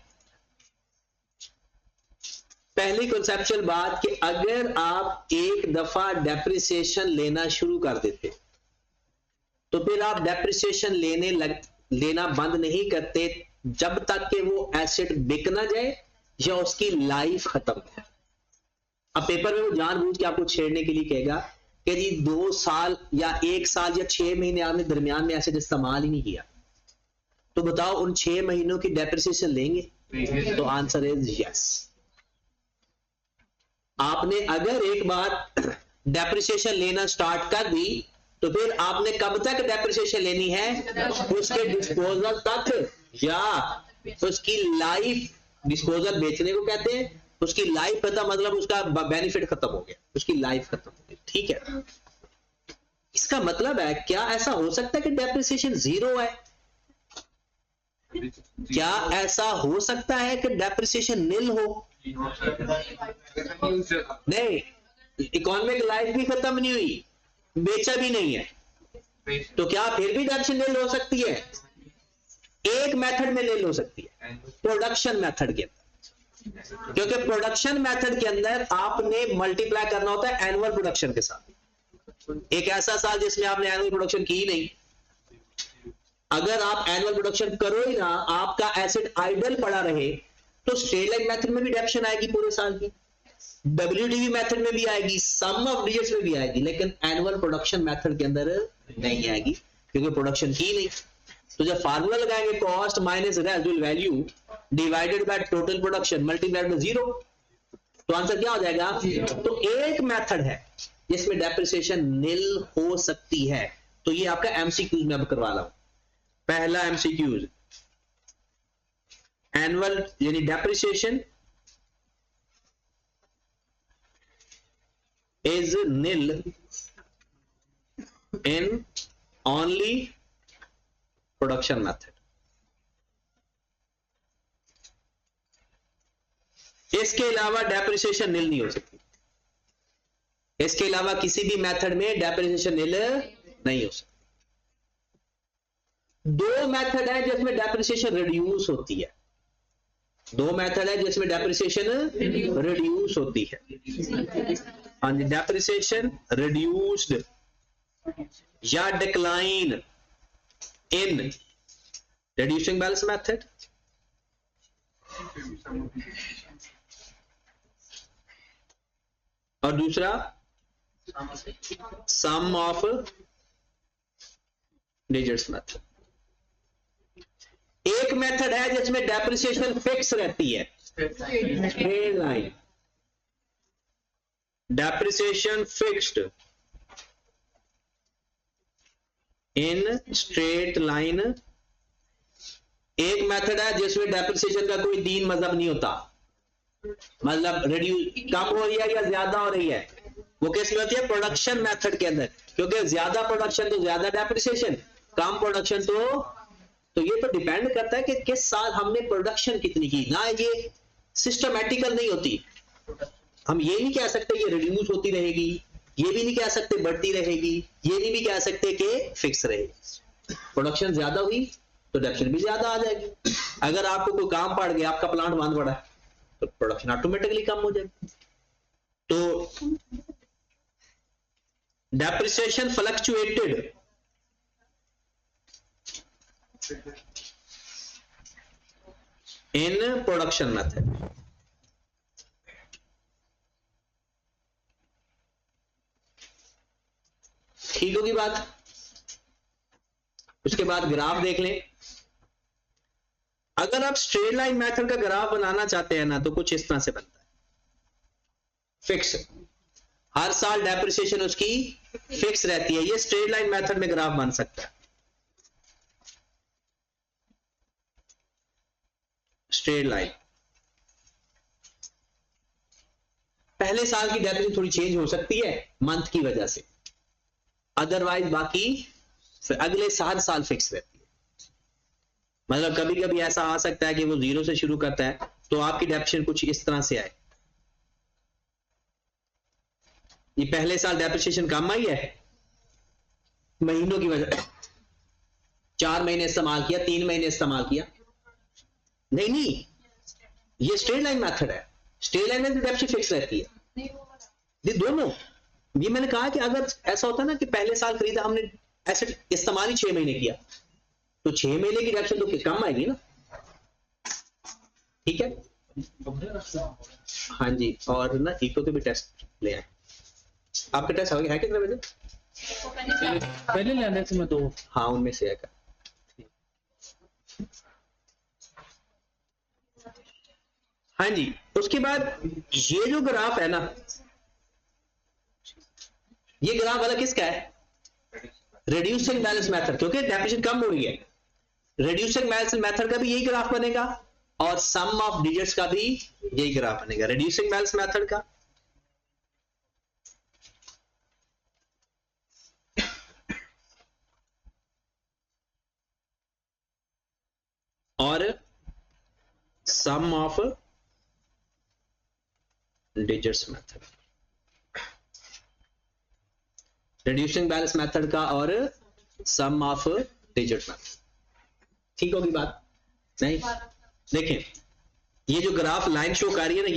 पहली कॉन्सेप्चुअल बात कि अगर आप एक दफा डेप्रिसिएशन लेना शुरू कर देते तो फिर आप डेप्रिसिएशन लेना बंद नहीं करते जब तक कि वो एसेट बिक ना जाए या उसकी लाइफ खत्म है। अब पेपर में वो जानबूझ के आपको छेड़ने के लिए कहेगा कि जी 2 साल या 1 साल या 6 महीने आपने दरमियान में एसेट इस्तेमाल ही नहीं किया, तो बताओ उन 6 महीनों की डेप्रिसिएशन लेंगे? तो आंसर इज यस। आपने अगर एक बार डेप्रिसिएशन लेना स्टार्ट कर दी तो फिर आपने कब तक डेप्रिसिएशन लेनी है? उसके डिस्पोजल तक, या उसकी लाइफ। डिस्पोजल बेचने को कहते हैं, उसकी लाइफ खत्म, मतलब उसका बेनिफिट खत्म हो गया, उसकी लाइफ खत्म हो गई। ठीक है, इसका मतलब है क्या ऐसा हो सकता है कि डेप्रिसिएशन 0 है? क्या ऐसा हो सकता है कि डेप्रिसिएशन निल हो? नहीं, इकोनॉमिक लाइफ भी खत्म नहीं हुई, बेचा भी नहीं है, तो क्या फिर भी डेप्रिसिएशन निल हो सकती है? एक मेथड में निल हो सकती है, प्रोडक्शन मेथड के अंदर। क्योंकि प्रोडक्शन मेथड के अंदर आपने मल्टीप्लाई करना होता है एनुअल प्रोडक्शन के साथ। एक ऐसा साल जिसमें आपने एनुअल प्रोडक्शन की ही नहीं, अगर आप एनुअल प्रोडक्शन करो ही ना, आपका एसेट आइडल पड़ा रहे, तो स्ट्रेट लाइन मेथड में भी डेप्रिसिएशन आएगी पूरे साल की, WDV मेथड में भी आएगी, सम ऑफ डिजिट्स में भी आएगी, लेकिन एनुअल प्रोडक्शन मेथड के अंदर नहीं आएगी, क्योंकि प्रोडक्शन की नहीं। तो जब फार्मूला लगाएंगे cost minus residual value divided by total production multiplied by 0, तो आंसर क्या हो जाएगा? तो एक मेथड है जिसमें डेप्रिसिएशन निल हो सकती है। तो ये आपका एमसीक्यूज में अब करवा रहा हूं। पहला एमसीक्यूज, एनुअल यानी depreciation is nil in only production method. इसके अलावा डेप्रिसिएशन निल नहीं हो सकती, इसके अलावा किसी भी मेथड में डेप्रिसिएशन निल नहीं हो सकती। 2 मेथड है जिसमें डेप्रिसिएशन रिड्यूस होती है, 2 मेथड है जिसमें डेप्रिसिएशन रिड्यूस होती है। हाँ जी, डेप्रिसिएशन रिड्यूस्ड या decline in reducing balance method, और दूसरा सम ऑफ डिजिट्स मेथड। एक मेथड है जिसमें डेप्रिसिएशन फिक्स रहती है, straight line, depreciation fixed in straight line. एक मेथड है जिसमें डेप्रिसिएशन का कोई दीन मजहब नहीं होता, मतलब रिड्यूस कम हो रही है या ज्यादा हो रही है, वो किस में होती है? प्रोडक्शन मेथड के अंदर, क्योंकि ज्यादा प्रोडक्शन तो ज्यादा डेप्रिसिएशन, कम प्रोडक्शन तो ये तो डिपेंड करता है कि किस साल हमने प्रोडक्शन कितनी की ना, ये सिस्टमैटिकल नहीं होती। हम ये नहीं कह सकते ये रिड्यूस होती रहेगी, ये भी नहीं कह सकते बढ़ती रहेगी, ये भी कह सकते कि फिक्स रहेगी। प्रोडक्शन ज्यादा हुई तो डेप्रिसिएशन भी ज्यादा आ जाएगी। अगर आपको कोई काम पड़ गया, आपका प्लांट बंद पड़ा है, तो प्रोडक्शन ऑटोमेटिकली कम हो जाएगी। तो depreciation fluctuated in production method. ठीक होगी बात? उसके बाद ग्राफ देख लें। अगर आप स्ट्रेट लाइन मेथड का ग्राफ बनाना चाहते हैं ना तो कुछ इस तरह से बनता है, फिक्स, हर साल डेप्रिसिएशन उसकी फिक्स रहती है। ये स्ट्रेट लाइन मेथड में ग्राफ बन सकता है, स्ट्रेट लाइन। पहले साल की डेप्रिसिएशन थोड़ी चेंज हो सकती है मंथ की वजह से, अदरवाइज बाकी अगले 7 साल फिक्स रहती है। मतलब कभी कभी ऐसा आ सकता है कि वो 0 से शुरू करता है तो आपकी डेप्रिसिएशन कुछ इस तरह से आए। ये पहले साल डेप्रिसिएशन कम आई है महीनों की वजह, 4 महीने इस्तेमाल किया, 3 महीने इस्तेमाल किया, नहीं नहीं, ये स्ट्रेट लाइन मेथड है। स्ट्रेट लाइन में डेप्रिसिएशन फिक्स रहती है, ये दोनों। ये मैंने कहा कि अगर ऐसा होता ना कि पहले साल खरीदा हमने, एसेट इस्तेमाल ही 6 महीने किया तो 6 महीने की डेप्रिसिएशन तो कम आएगी ना, ठीक है। हाँ जी, और ना इको के भी टेस्ट ले आए। आपका टेस्ट है कितने बजे? पहले लेने थे मैं 2। हाँ उनमें से एक। हाँ जी, उसके बाद ये जो ग्राफ है ना, ये ग्राफ वाला किसका है? रिड्यूसिंग बैलेंस मेथड, क्योंकि डेप्रिसिएशन कम हो रही है। रिड्यूसिंग बैलेंस मेथड का भी यही ग्राफ बनेगा और सम ऑफ डिजिट्स का भी यही ग्राफ बनेगा, रिड्यूसिंग बैलेंस मेथड का और sum of digits method, reducing balance method का और सम ऑफ डिजिट मेथड। ठीक होगी बात? नहीं, देखें ये जो ग्राफ लाइन शो कर रही है ना,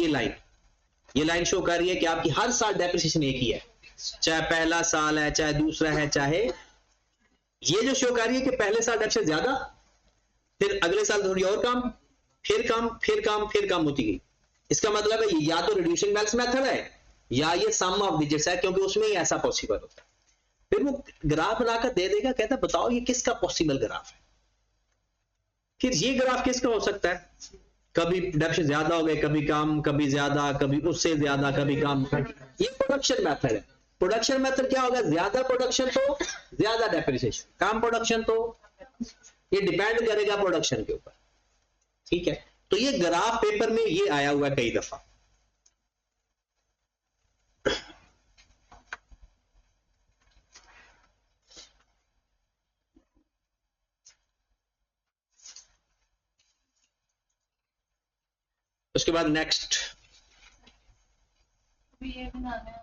ये लाइन शो कर रही है कि आपकी हर साल डेप्रिसिएशन एक ही है, चाहे पहला साल है चाहे दूसरा है, चाहे ये जो शो कर रही है कि पहले साल डेप्रिसिएशन ज्यादा, फिर अगले साल थोड़ी और कम, फिर कम, फिर कम, फिर कम होती गई। इसका मतलब है या तो रिड्यूसिंग बैलेंस मेथड है या ये सम ऑफ डिजिट्स है, क्योंकि उसमें ही ऐसा पॉसिबल होता है। फिर वो ग्राफ बनाकर दे देगा, कहता है बताओ ये किसका पॉसिबल ग्राफ है। फिर ये ग्राफ किसका हो सकता है? कभी डेप्रिसिएशन ज्यादा हो गए, कभी कम, कभी ज्यादा, कभी उससे ज्यादा, कभी कम। ये प्रोडक्शन मेथड है। प्रोडक्शन मेथड क्या होगा? ज्यादा प्रोडक्शन तो ज्यादा डेप्रिसिएशन, कम प्रोडक्शन तो, ये डिपेंड करेगा प्रोडक्शन के ऊपर, ठीक है। तो ये ग्राफ पेपर में ये आया हुआ है कई दफा। उसके बाद नेक्स्ट ये बनाना है।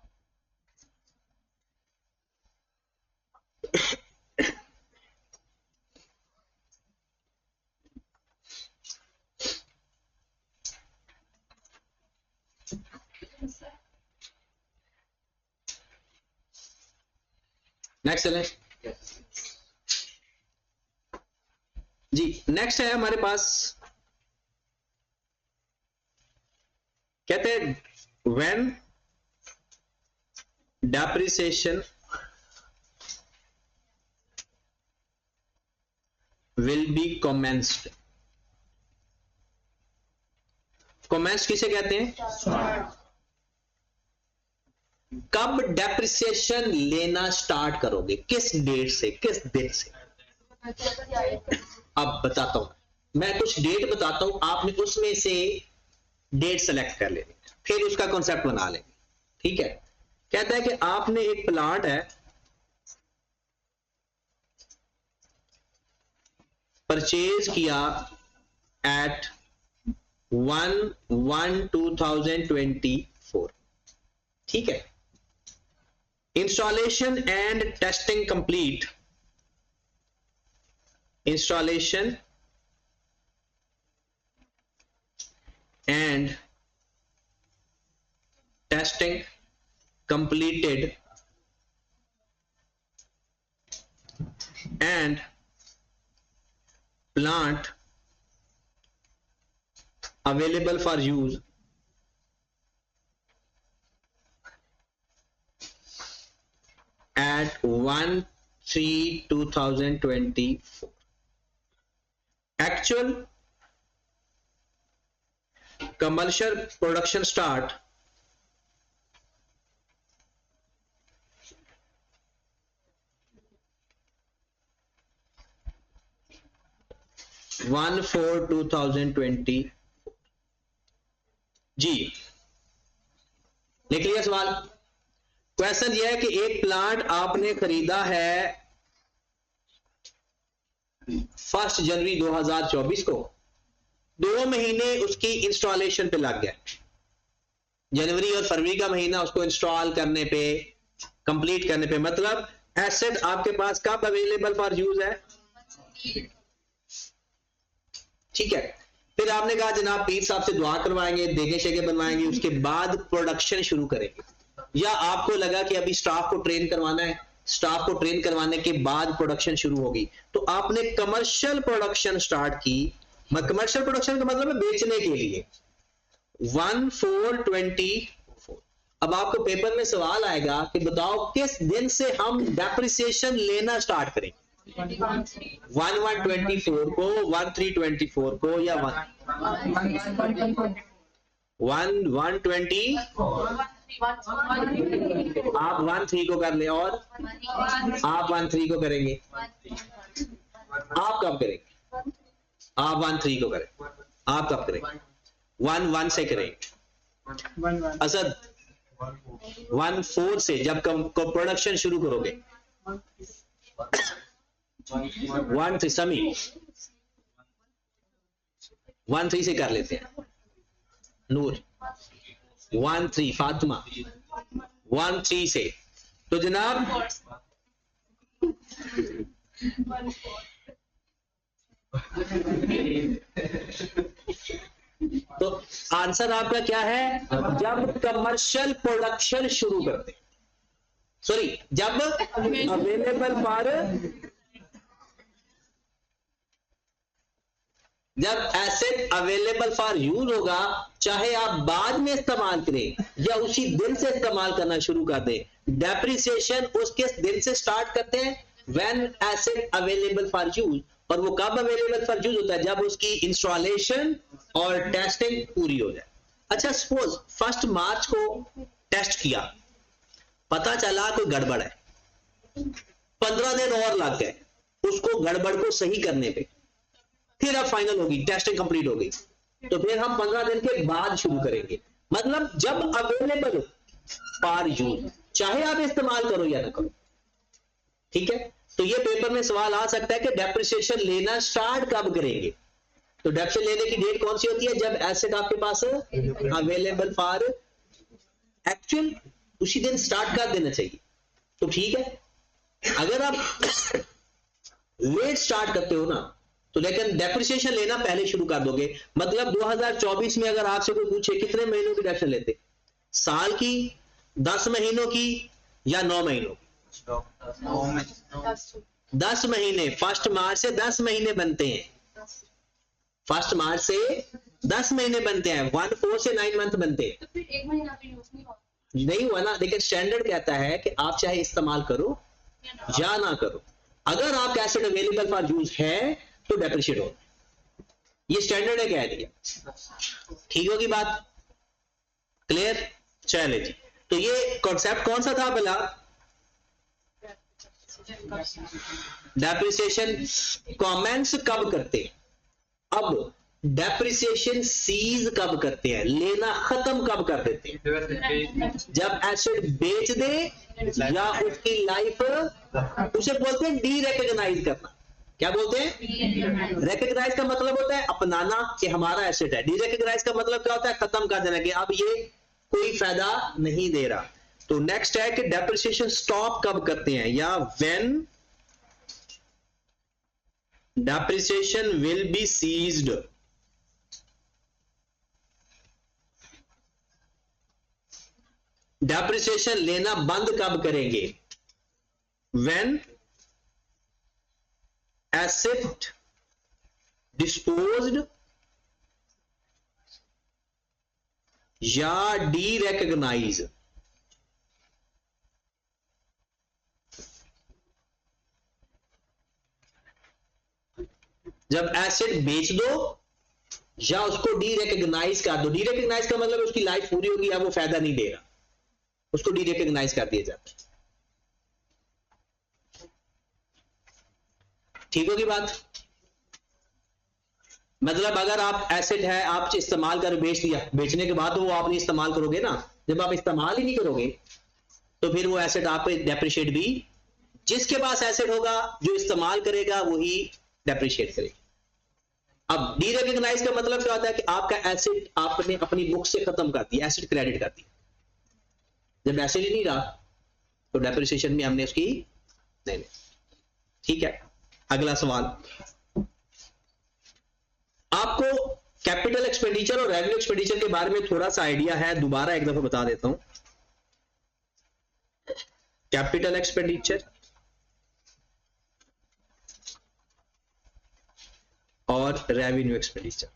नेक्स्ट चलें जी। नेक्स्ट है हमारे पास, कहते हैं when depreciation will B commenced. Commenced किसे कहते हैं? कब डेप्रिसिएशन लेना स्टार्ट करोगे, किस डेट से, किस दिन से? अब बताता हूं मैं, कुछ डेट बताता हूं, आपने उसमें से डेट सेलेक्ट कर लेनी, फिर उसका कॉन्सेप्ट बना लेंगे, ठीक है। कहता है कि आपने एक प्लांट है, परचेज किया एट 1/1/2024, ठीक है। Installation and testing complete, installation and testing completed and plant available for use at 1/3/2024. Actual commercial production start one 4/2020 जी। लिख लिया सवाल। क्वेश्चन यह है कि एक प्लांट आपने खरीदा है 1 जनवरी 2024 को, 2 महीने उसकी इंस्टॉलेशन पे लग गया। जनवरी और फरवरी का महीना उसको इंस्टॉल करने पे, कंप्लीट करने पे, मतलब एसेट आपके पास कब अवेलेबल फॉर यूज है? ठीक है। फिर आपने कहा जनाब पीर साहब से दुआ करवाएंगे, देगे शेगे बनवाएंगे, उसके बाद प्रोडक्शन शुरू करेंगे। या आपको लगा कि अभी स्टाफ को ट्रेन करवाना है, स्टाफ को ट्रेन करवाने के बाद प्रोडक्शन शुरू होगी, तो आपने कमर्शियल प्रोडक्शन स्टार्ट की। कमर्शियल प्रोडक्शन का मतलब है बेचने के लिए। 1/4/24। अब आपको पेपर में सवाल आएगा कि बताओ किस दिन से हम डेप्रिसिएशन लेना स्टार्ट करें? 1/1/24 को, 1/3/24 को, या 1/1/20? आप 1/3 को कर ले, और आप 1/3 को करेंगे। आप कब करेंगे? आप 1/3 को करें। आप कब करेंगे? 1/1 से करेंगे। असद 1/4 से जब प्रोडक्शन शुरू करोगे। 1/3 समी 1/3 से कर लेते हैं। नूर 1/3, फातिमा 1/3 से। तो जनाब तो आंसर आपका क्या है? जब कमर्शियल प्रोडक्शन शुरू करते, सॉरी जब अवेलेबल फॉर, जब एसेट अवेलेबल फॉर यूज होगा, चाहे आप बाद में इस्तेमाल करें या उसी दिन से इस्तेमाल करना शुरू कर दें। डेप्रिसिएशन उसके दिन से स्टार्ट करते हैं when asset available for use. और वो कब अवेलेबल फॉर यूज होता है? जब उसकी इंस्टॉलेशन और टेस्टिंग पूरी हो जाए। अच्छा सपोज 1 मार्च को टेस्ट किया, पता चला कोई गड़बड़ है, 15 दिन और लग गए उसको गड़बड़ को सही करने पे, फिर अब फाइनल होगी, टेस्टिंग कंप्लीट हो गई, तो फिर हम 15 दिन के बाद शुरू करेंगे। मतलब जब अवेलेबल फॉर यूज, चाहे आप इस्तेमाल करो या ना करो। ठीक है, तो ये पेपर में सवाल आ सकता है कि डेप्रिसिएशन लेना स्टार्ट कब करेंगे। तो डेप्रिसिएशन लेने की डेट कौन सी होती है? जब एसेट आपके पास अवेलेबल फॉर एक्चुअल, उसी दिन स्टार्ट कर देना चाहिए। तो ठीक है, अगर आप लेट स्टार्ट करते हो ना, तो लेकिन डेप्रिसिएशन लेना पहले शुरू कर दोगे। मतलब 2024 में अगर आपसे कोई पूछे कितने महीनों की डेप्रिसिएशन लेते, साल की, 10 महीनों की, या 9 महीनों की? 10 महीने। 1 मार्च से 10 महीने बनते हैं। 1 मार्च से 10 महीने बनते हैं। 1/4 से 9 मंथ बनते हैं। तो फिर 1 महीना भी यूज नहीं हुआ ना, लेकिन स्टैंडर्ड कहता है कि आप चाहे इस्तेमाल करो या ना करो, अगर आपका एसेट अवेलेबल फॉर यूज है तो डेप्रिशिएट हो। ये स्टैंडर्ड है, कह दिया। ठीक होगी बात? क्लियर? चले जी। तो ये कॉन्सेप्ट कौन सा था पहला? डेप्रिसिएशन कमेंस कब करते, अब डेप्रिसिएशन सीज कब करते हैं, लेना खत्म कब कर देते हैं? जब एसेट बेच दे या उसकी लाइफ, उसे बोलते हैं डी रिकॉग्नाइज करना। क्या बोलते हैं? रिकॉग्नाइज का मतलब होता है अपनाना कि हमारा एसेट है। डी रिकॉग्नाइज का मतलब क्या होता है? खत्म कर देना कि अब ये कोई फायदा नहीं दे रहा। तो नेक्स्ट है कि डेप्रिसिएशन स्टॉप कब करते हैं, या when depreciation will be ceased. Depreciation लेना बंद कब करेंगे? व्हेन एसेट डिस्पोज्ड या डी रिकॉग्नाइज। जब एसेट बेच दो या उसको डी रिकग्नाइज कर दो। डी रिकग्नाइज का मतलब उसकी लाइफ पूरी होगी, अब वो फायदा नहीं दे रहा, उसको डी रिकग्नाइज कर दिया जाता है। ठीक होगी बात? मतलब अगर आप एसेट है, आप इस्तेमाल कर बेच दिया, बेचने के बाद वो आप नहीं इस्तेमाल करोगे ना, जब आप इस्तेमाल ही नहीं करोगे तो फिर वो एसेट आप पे डेप्रिशिएट भी, जिसके पास एसेट होगा जो इस्तेमाल करेगा वही डेप्रिशिएट करेगा। अब डी रिकग्नाइज का मतलब क्या होता है कि आपका एसेट आपने अपनी बुक से खत्म कर दिया, एसेट क्रेडिट कर दिया। जब एसेट ही नहीं रहा तो डेप्रिसिएशन में हमने उसकी नहीं ली। ठीक है, अगला सवाल, आपको कैपिटल एक्सपेंडिचर और रेवेन्यू एक्सपेंडिचर के बारे में थोड़ा सा आइडिया है, दोबारा एक दफा बता देता हूं। कैपिटल एक्सपेंडिचर और रेवेन्यू एक्सपेंडिचर।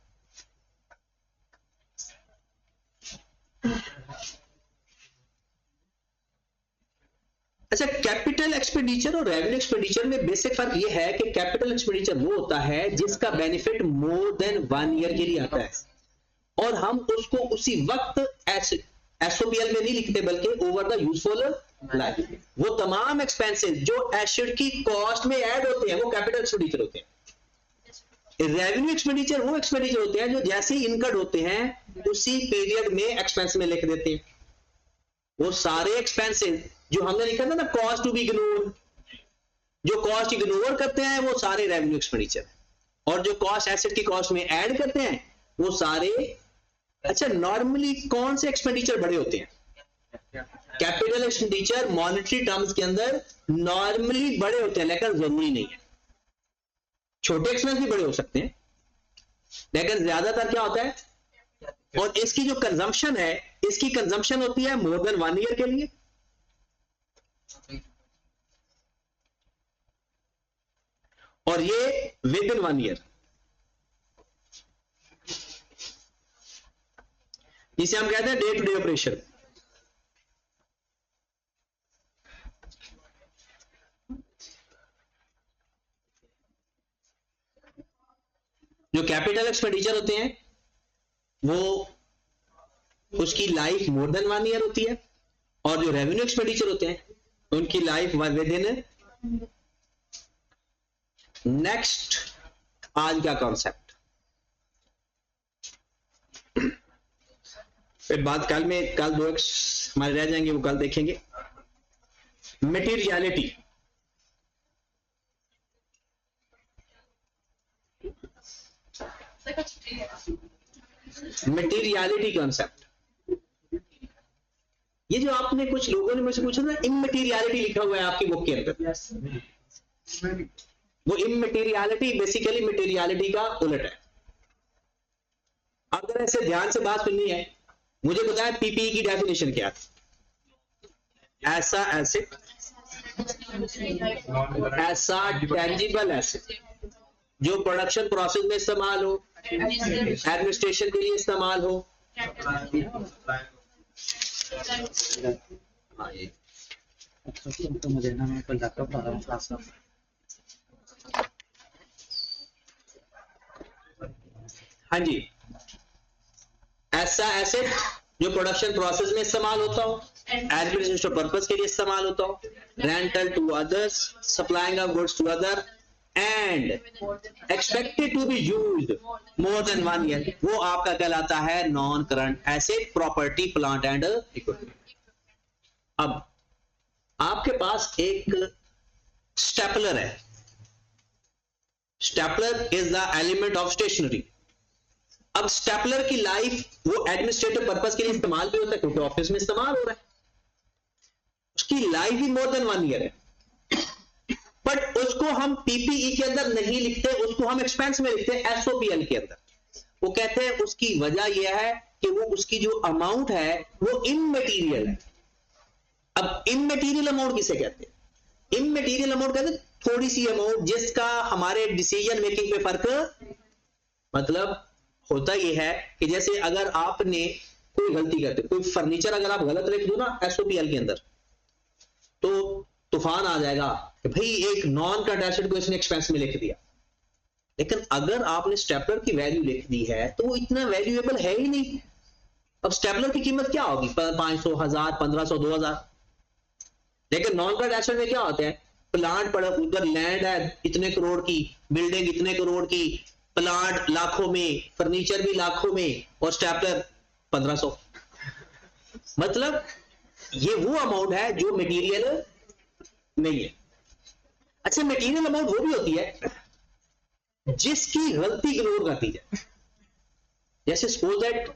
अच्छा, कैपिटल एक्सपेंडिचर और रेवेन्यू एक्सपेंडिचर में बेसिक फर्क यह है कि कैपिटल एक्सपेंडिचर वो होता है जिसका बेनिफिट मोर देन 1 ईयर के लिए आता है, और हम उसको उसी वक्त एसओपीएल में नहीं लिखते बल्कि ओवर द यूजफुल लाइफ। वो तमाम एक्सपेंसेस जो एसेट की कॉस्ट में ऐड होते हैं वो कैपिटल एक्सपेंडिचर होते हैं। रेवेन्यू एक्सपेंडिचर वो एक्सपेंडिचर होते हैं जो जैसे ही इनकर्ड होते हैं उसी पीरियड में एक्सपेंस में लिख देते हैं। वो सारे एक्सपेंसेस जो हमने लिखा था ना, कॉस्ट टू बी इग्नोर, जो कॉस्ट इग्नोर करते हैं वो सारे रेवेन्यू एक्सपेंडिचर, और जो कॉस्ट एसेट की कॉस्ट में ऐड करते हैं वो सारे। अच्छा, नॉर्मली कौन से एक्सपेंडिचर बड़े होते हैं? कैपिटल एक्सपेंडिचर मॉनेटरी टर्म्स के अंदर नॉर्मली बड़े होते हैं, लेकिन जरूरी नहीं है। छोटे एक्सपेंस भी बड़े हो सकते हैं, लेकिन ज्यादातर क्या होता है, और इसकी जो कंजम्पशन है, इसकी कंजम्पशन होती है मोर देन 1 ईयर के लिए, और ये विद इन 1 ईयर, जिसे हम कहते हैं डे टू डे ऑपरेशन। जो कैपिटल एक्सपेंडिचर होते हैं वो उसकी लाइफ मोर देन 1 ईयर होती है, और जो रेवेन्यू एक्सपेंडिचर होते हैं उनकी लाइफ विद इन। नेक्स्ट, आज का कॉन्सेप्ट, फिर बात कल में, कल 2 हमारे रह जाएंगे, वो कल देखेंगे। मटेरियलिटी। मटेरियलिटी कॉन्सेप्ट, ये जो आपने कुछ लोगों ने मुझसे पूछा ना, इमटेरियलिटी लिखा हुआ है आपकी बुक के अंदर, वो इमटेरियलिटी बेसिकली मटेरियलिटी का उलट है। अगर ऐसे ध्यान से बात सुननी है, मुझे बताया पीपीई की डेफिनेशन क्या है? ऐसा एसेट, ऐसा टेंजिबल एसेट जो प्रोडक्शन प्रोसेस में इस्तेमाल हो, एडमिनिस्ट्रेशन के लिए इस्तेमाल हो। तो मुझे ना, मैं कल लैपटॉप ला रहा हूँ क्लास का। हाँ जी, ऐसा एसेट जो प्रोडक्शन प्रोसेस में इस्तेमाल होता हो, एडमिनिस्ट्रेटिव पर्पस के लिए इस्तेमाल होता हो, rental to others, supplying of goods to other, and expected to be used more than 1 year, वो आपका कहलाता है non current asset, property, plant and equipment. अब आपके पास एक स्टेपलर है, stapler is the element of stationery. अब स्टेपलर की लाइफ वो एडमिनिस्ट्रेटिव पर्पस के लिए इस्तेमाल भी होता है क्योंकि ऑफिस में इस्तेमाल हो रहा है, उसकी लाइफ भी मोर देन 1 ईयर है, बट उसको हम पीपीई के अंदर नहीं लिखते, उसको हम एक्सपेंस में लिखते हैं, एसओपीएल के अंदर। वो कहते हैं उसकी वजह यह है कि वो उसकी जो अमाउंट है वो इममटेरियल है। अब इममटेरियल अमाउंट किसे कहते हैं? इममटेरियल अमाउंट कहते हैं थोड़ी सी अमाउंट जिसका हमारे डिसीजन मेकिंग पे फर्क, मतलब होता यह है कि जैसे अगर आपने कोई गलती करते, कोई फर्नीचर अगर आप गलत लिख दो ना एसओपीएल के अंदर, तो तूफान आ जाएगा कि भाई एक नॉन करंट एसेट को इसने एक्सपेंस में लिख दिया। लेकिन अगर आपने स्टेपलर की वैल्यू लिख दी है तो वो इतना वैल्यूएबल है ही नहीं। अब स्टेपलर की कीमत क्या होगी, 500, 1000, 1500, 2000। लेकिन नॉन करंट एसेट में क्या होता है, प्लांट पड़ा, उधर लैंड है इतने करोड़ की, बिल्डिंग इतने करोड़ की, प्लांट लाखों में, फर्नीचर भी लाखों में, और स्टेपलर 1500। मतलब ये वो अमाउंट है जो मटेरियल नहीं है। अच्छा, मटेरियल अमाउंट वो भी होती है जिसकी गलती इग्नोर कर दी जाए। जैसे सपोज दैट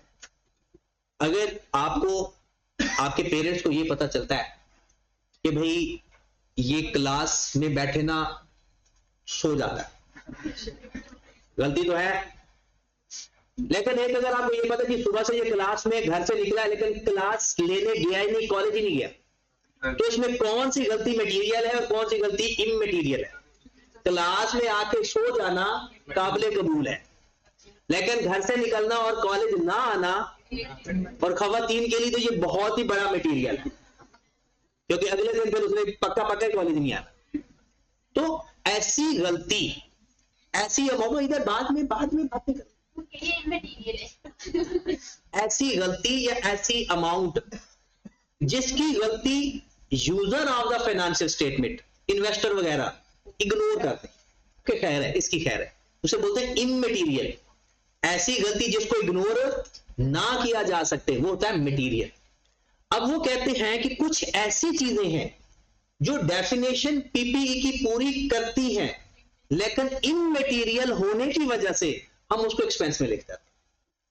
अगर आपको, आपके पेरेंट्स को ये पता चलता है कि भाई ये क्लास में बैठे ना सो जाता है, गलती तो है, लेकिन एक अगर आपको ये पता कि सुबह से ये क्लास में घर से निकला है लेकिन क्लास लेने गया ही नहीं, कॉलेज ही नहीं गया, तो इसमें कौन सी गलती मटेरियल है और कौन सी गलती इममटेरियल है? क्लास में आके सो जाना काबिले कबूल है, लेकिन घर से निकलना और कॉलेज ना आना और खवातीन के लिए तो ये बहुत ही बड़ा मटेरियल है, क्योंकि अगले दिन फिर उसने पक्का कॉलेज नहीं आना। तो ऐसी गलती, ऐसी अमाउंट, इधर बाद में बातें करें, ऐसी गलती या ऐसी अमाउंट जिसकी गलती user of the financial statement, investor वगैरह इग्नोर करते कि खैर है, इसकी खैर है, उसे बोलते हैं इममटेरियल। ऐसी गलती जिसको इग्नोर ना किया जा सकते वो होता है मटेरियल। अब वो कहते हैं कि कुछ ऐसी चीजें हैं जो डेफिनेशन पीपीई की पूरी करती हैं लेकिन इममटेरियल होने की वजह से हम उसको एक्सपेंस में लिखते हैं,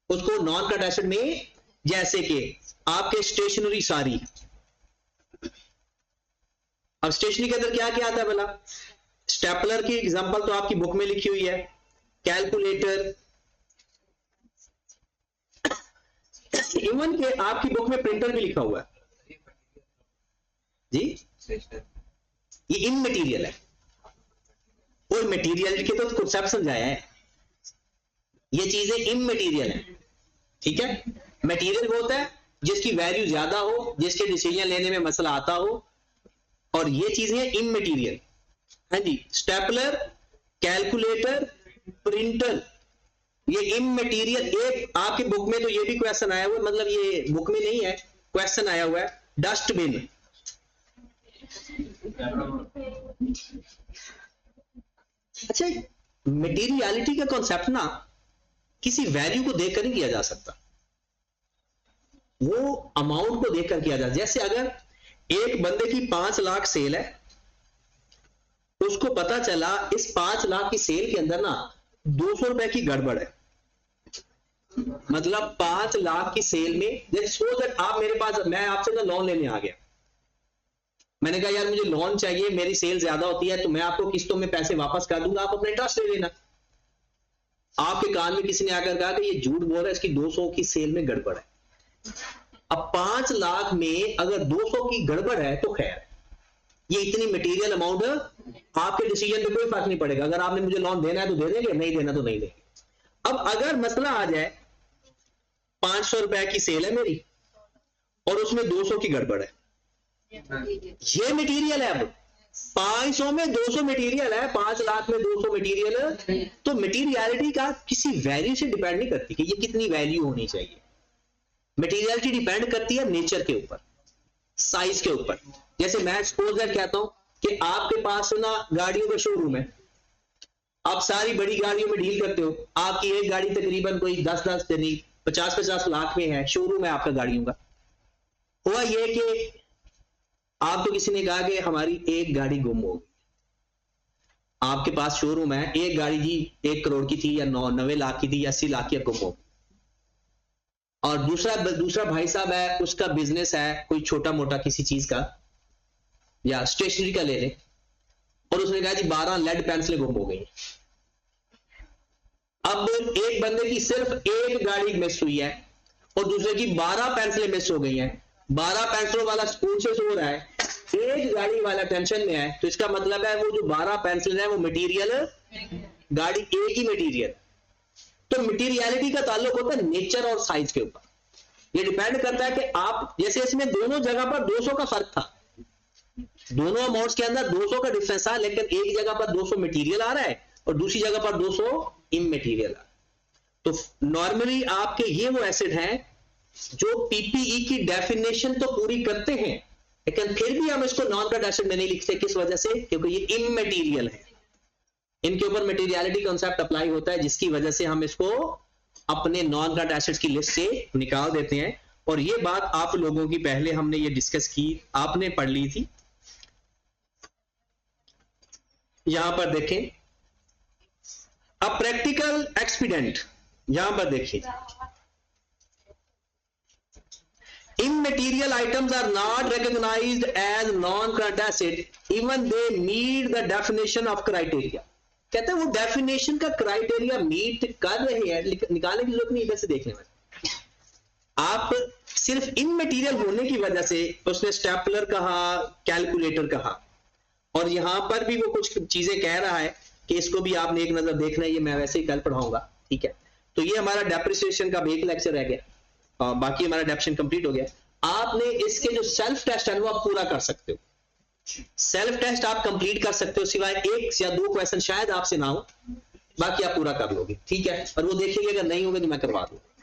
उसको नॉन करंट एसेट में। जैसे कि आपके स्टेशनरी सारी, अब स्टेशनरी के अंदर क्या क्या आता है भला? स्टेपलर की एग्जांपल तो आपकी बुक में लिखी हुई है, कैलकुलेटर, इवन के आपकी बुक में प्रिंटर भी लिखा हुआ है जी, ये इममटेरियल है। और मटेरियल के तो कॉन्सेप्ट समझाया है, ये चीजें इममटेरियल है, ठीक है। मटेरियल वो होता है जिसकी वैल्यू ज्यादा हो, जिसके डिसीजन लेने में मसला आता हो, और ये चीजें इममटेरियल। हाँ जी, स्टेपलर, कैलकुलेटर, प्रिंटर, ये इममटेरियल। एक आपकी बुक में तो ये भी क्वेश्चन आया हुआ, मतलब ये बुक में नहीं है, क्वेश्चन आया हुआ है, डस्टबिन। अच्छा, मटेरियलिटी का कॉन्सेप्ट ना किसी वैल्यू को देखकर नहीं किया जा सकता, वो अमाउंट को देखकर किया जाता। जैसे अगर एक बंदे की 5 लाख सेल है, उसको पता चला इस 5 लाख की सेल के अंदर ना 200 रुपए की गड़बड़ है, मतलब 5 लाख की सेल में, जैसे सपोज दैट आप मेरे पास, मैं आपसे ना लोन लेने आ गया, मैंने कहा यार मुझे लोन चाहिए, मेरी सेल ज्यादा होती है तो मैं आपको किस्तों में पैसे वापस कर दूंगा, आप अपना इंटरेस्ट ले लेना। आपके कान में किसी ने आकर कहा कि ये झूठ बोल रहा है, इसकी 200 की सेल में गड़बड़ है। अब 5 लाख में अगर 200 की गड़बड़ है तो खैर, ये इतनी मटेरियल अमाउंट आपके डिसीजन पे कोई फर्क नहीं पड़ेगा। अगर आपने मुझे लोन देना है तो दे देंगे, नहीं देना तो नहीं देंगे। अब अगर मसला आ जाए 500 रुपए की सेल है मेरी और उसमें 200 की गड़बड़ है, ये मटेरियल है। अब 500 में 200 मटेरियल है, 5 लाख में 200 मटेरियल है, तो मटेरियलिटी का किसी वैल्यू से डिपेंड नहीं करती कि ये कितनी वैल्यू होनी चाहिए। मटेरियलिटी डिपेंड करती है नेचर के ऊपर, साइज के ऊपर। जैसे मैं सपोज दैट कहता हूं कि आपके पास ना गाड़ियों का शोरूम है, आप सारी बड़ी गाड़ियों में डील करते हो, आपकी एक गाड़ी तकरीबन कोई 10-10 नहीं 50-50 लाख में है, शोरूम है आपका गाड़ियों का। हुआ ये कि आपको किसी ने कहा कि हमारी एक गाड़ी गुम हो गई, आपके पास शोरूम है, एक गाड़ी जी 1 करोड़ की थी या 90 लाख की थी या 80 लाख की गुम हो, और दूसरा भाई साहब है, उसका बिजनेस है कोई छोटा मोटा किसी चीज का या स्टेशनरी का ले ले, और उसने कहा जी 12 लेड पेंसिलें गुम हो गई। अब एक बंदे की सिर्फ एक गाड़ी मिस हुई है और दूसरे की 12 पेंसिलें मिस हो गई हैं। 12 पेंसिलों वाला स्कूल से सो रहा है, एक गाड़ी वाला टेंशन में है, तो इसका मतलब है वो जो 12 पेंसिल है वो मटेरियल, गाड़ी एक ही मटेरियल। तो मटेरियलिटी का ताल्लुक होता है नेचर और साइज के ऊपर। ये डिपेंड करता है कि आप, जैसे इसमें दोनों जगह पर 200 का फर्क था, दोनों अमाउंट्स के अंदर 200 का डिफरेंस था, लेकिन एक जगह पर 200 मटेरियल आ रहा है और दूसरी जगह पर 200 इमटेरियल आ। तो नॉर्मली आपके ये वो एसिड हैं जो पीपीई की डेफिनेशन तो पूरी करते हैं, लेकिन फिर भी हम इसको नॉन कट एसिड में नहीं लिखते। किस वजह से? क्योंकि ये इमटेरियल है, इनके ऊपर मटेरियलिटी कॉन्सेप्ट अप्लाई होता है, जिसकी वजह से हम इसको अपने नॉन कट एसिड्स की लिस्ट से निकाल देते हैं। और ये बात आप लोगों की पहले हमने ये डिस्कस की, आपने पढ़ ली थी। यहां पर देखें, अब प्रैक्टिकल एक्सपीरियंट यहां पर देखिए, immaterial items are not recognized as non-current acid even they meet the definition of criteria। कहते हैं वो डेफिनेशन का क्राइटेरिया मीट कर रहे हैं, निकालने की जरूरत नहीं, इधर से देखने में आप सिर्फ इमटेरियल होने की वजह से उसने स्टेपलर कहा, कैलकुलेटर कहा, और यहां पर भी वो कुछ चीजें कह रहा है कि इसको भी आपने एक नजर देखना है। ये मैं वैसे ही कल पढ़ाऊंगा, ठीक है। तो ये हमारा डेप्रिसिएशन का एक लेक्चर रह गया, और बाकी हमारा डेप्शन कंप्लीट हो गया। आपने इसके जो सेल्फ टेस्ट है वो आप पूरा कर सकते हो, सेल्फ टेस्ट आप कंप्लीट कर सकते हो, सिवाय एक या दो क्वेश्चन शायद आपसे ना हो, बाकी आप पूरा कर लोगे, ठीक है। और वो देखेंगे अगर नहीं होगा तो मैं करवा दूंगा।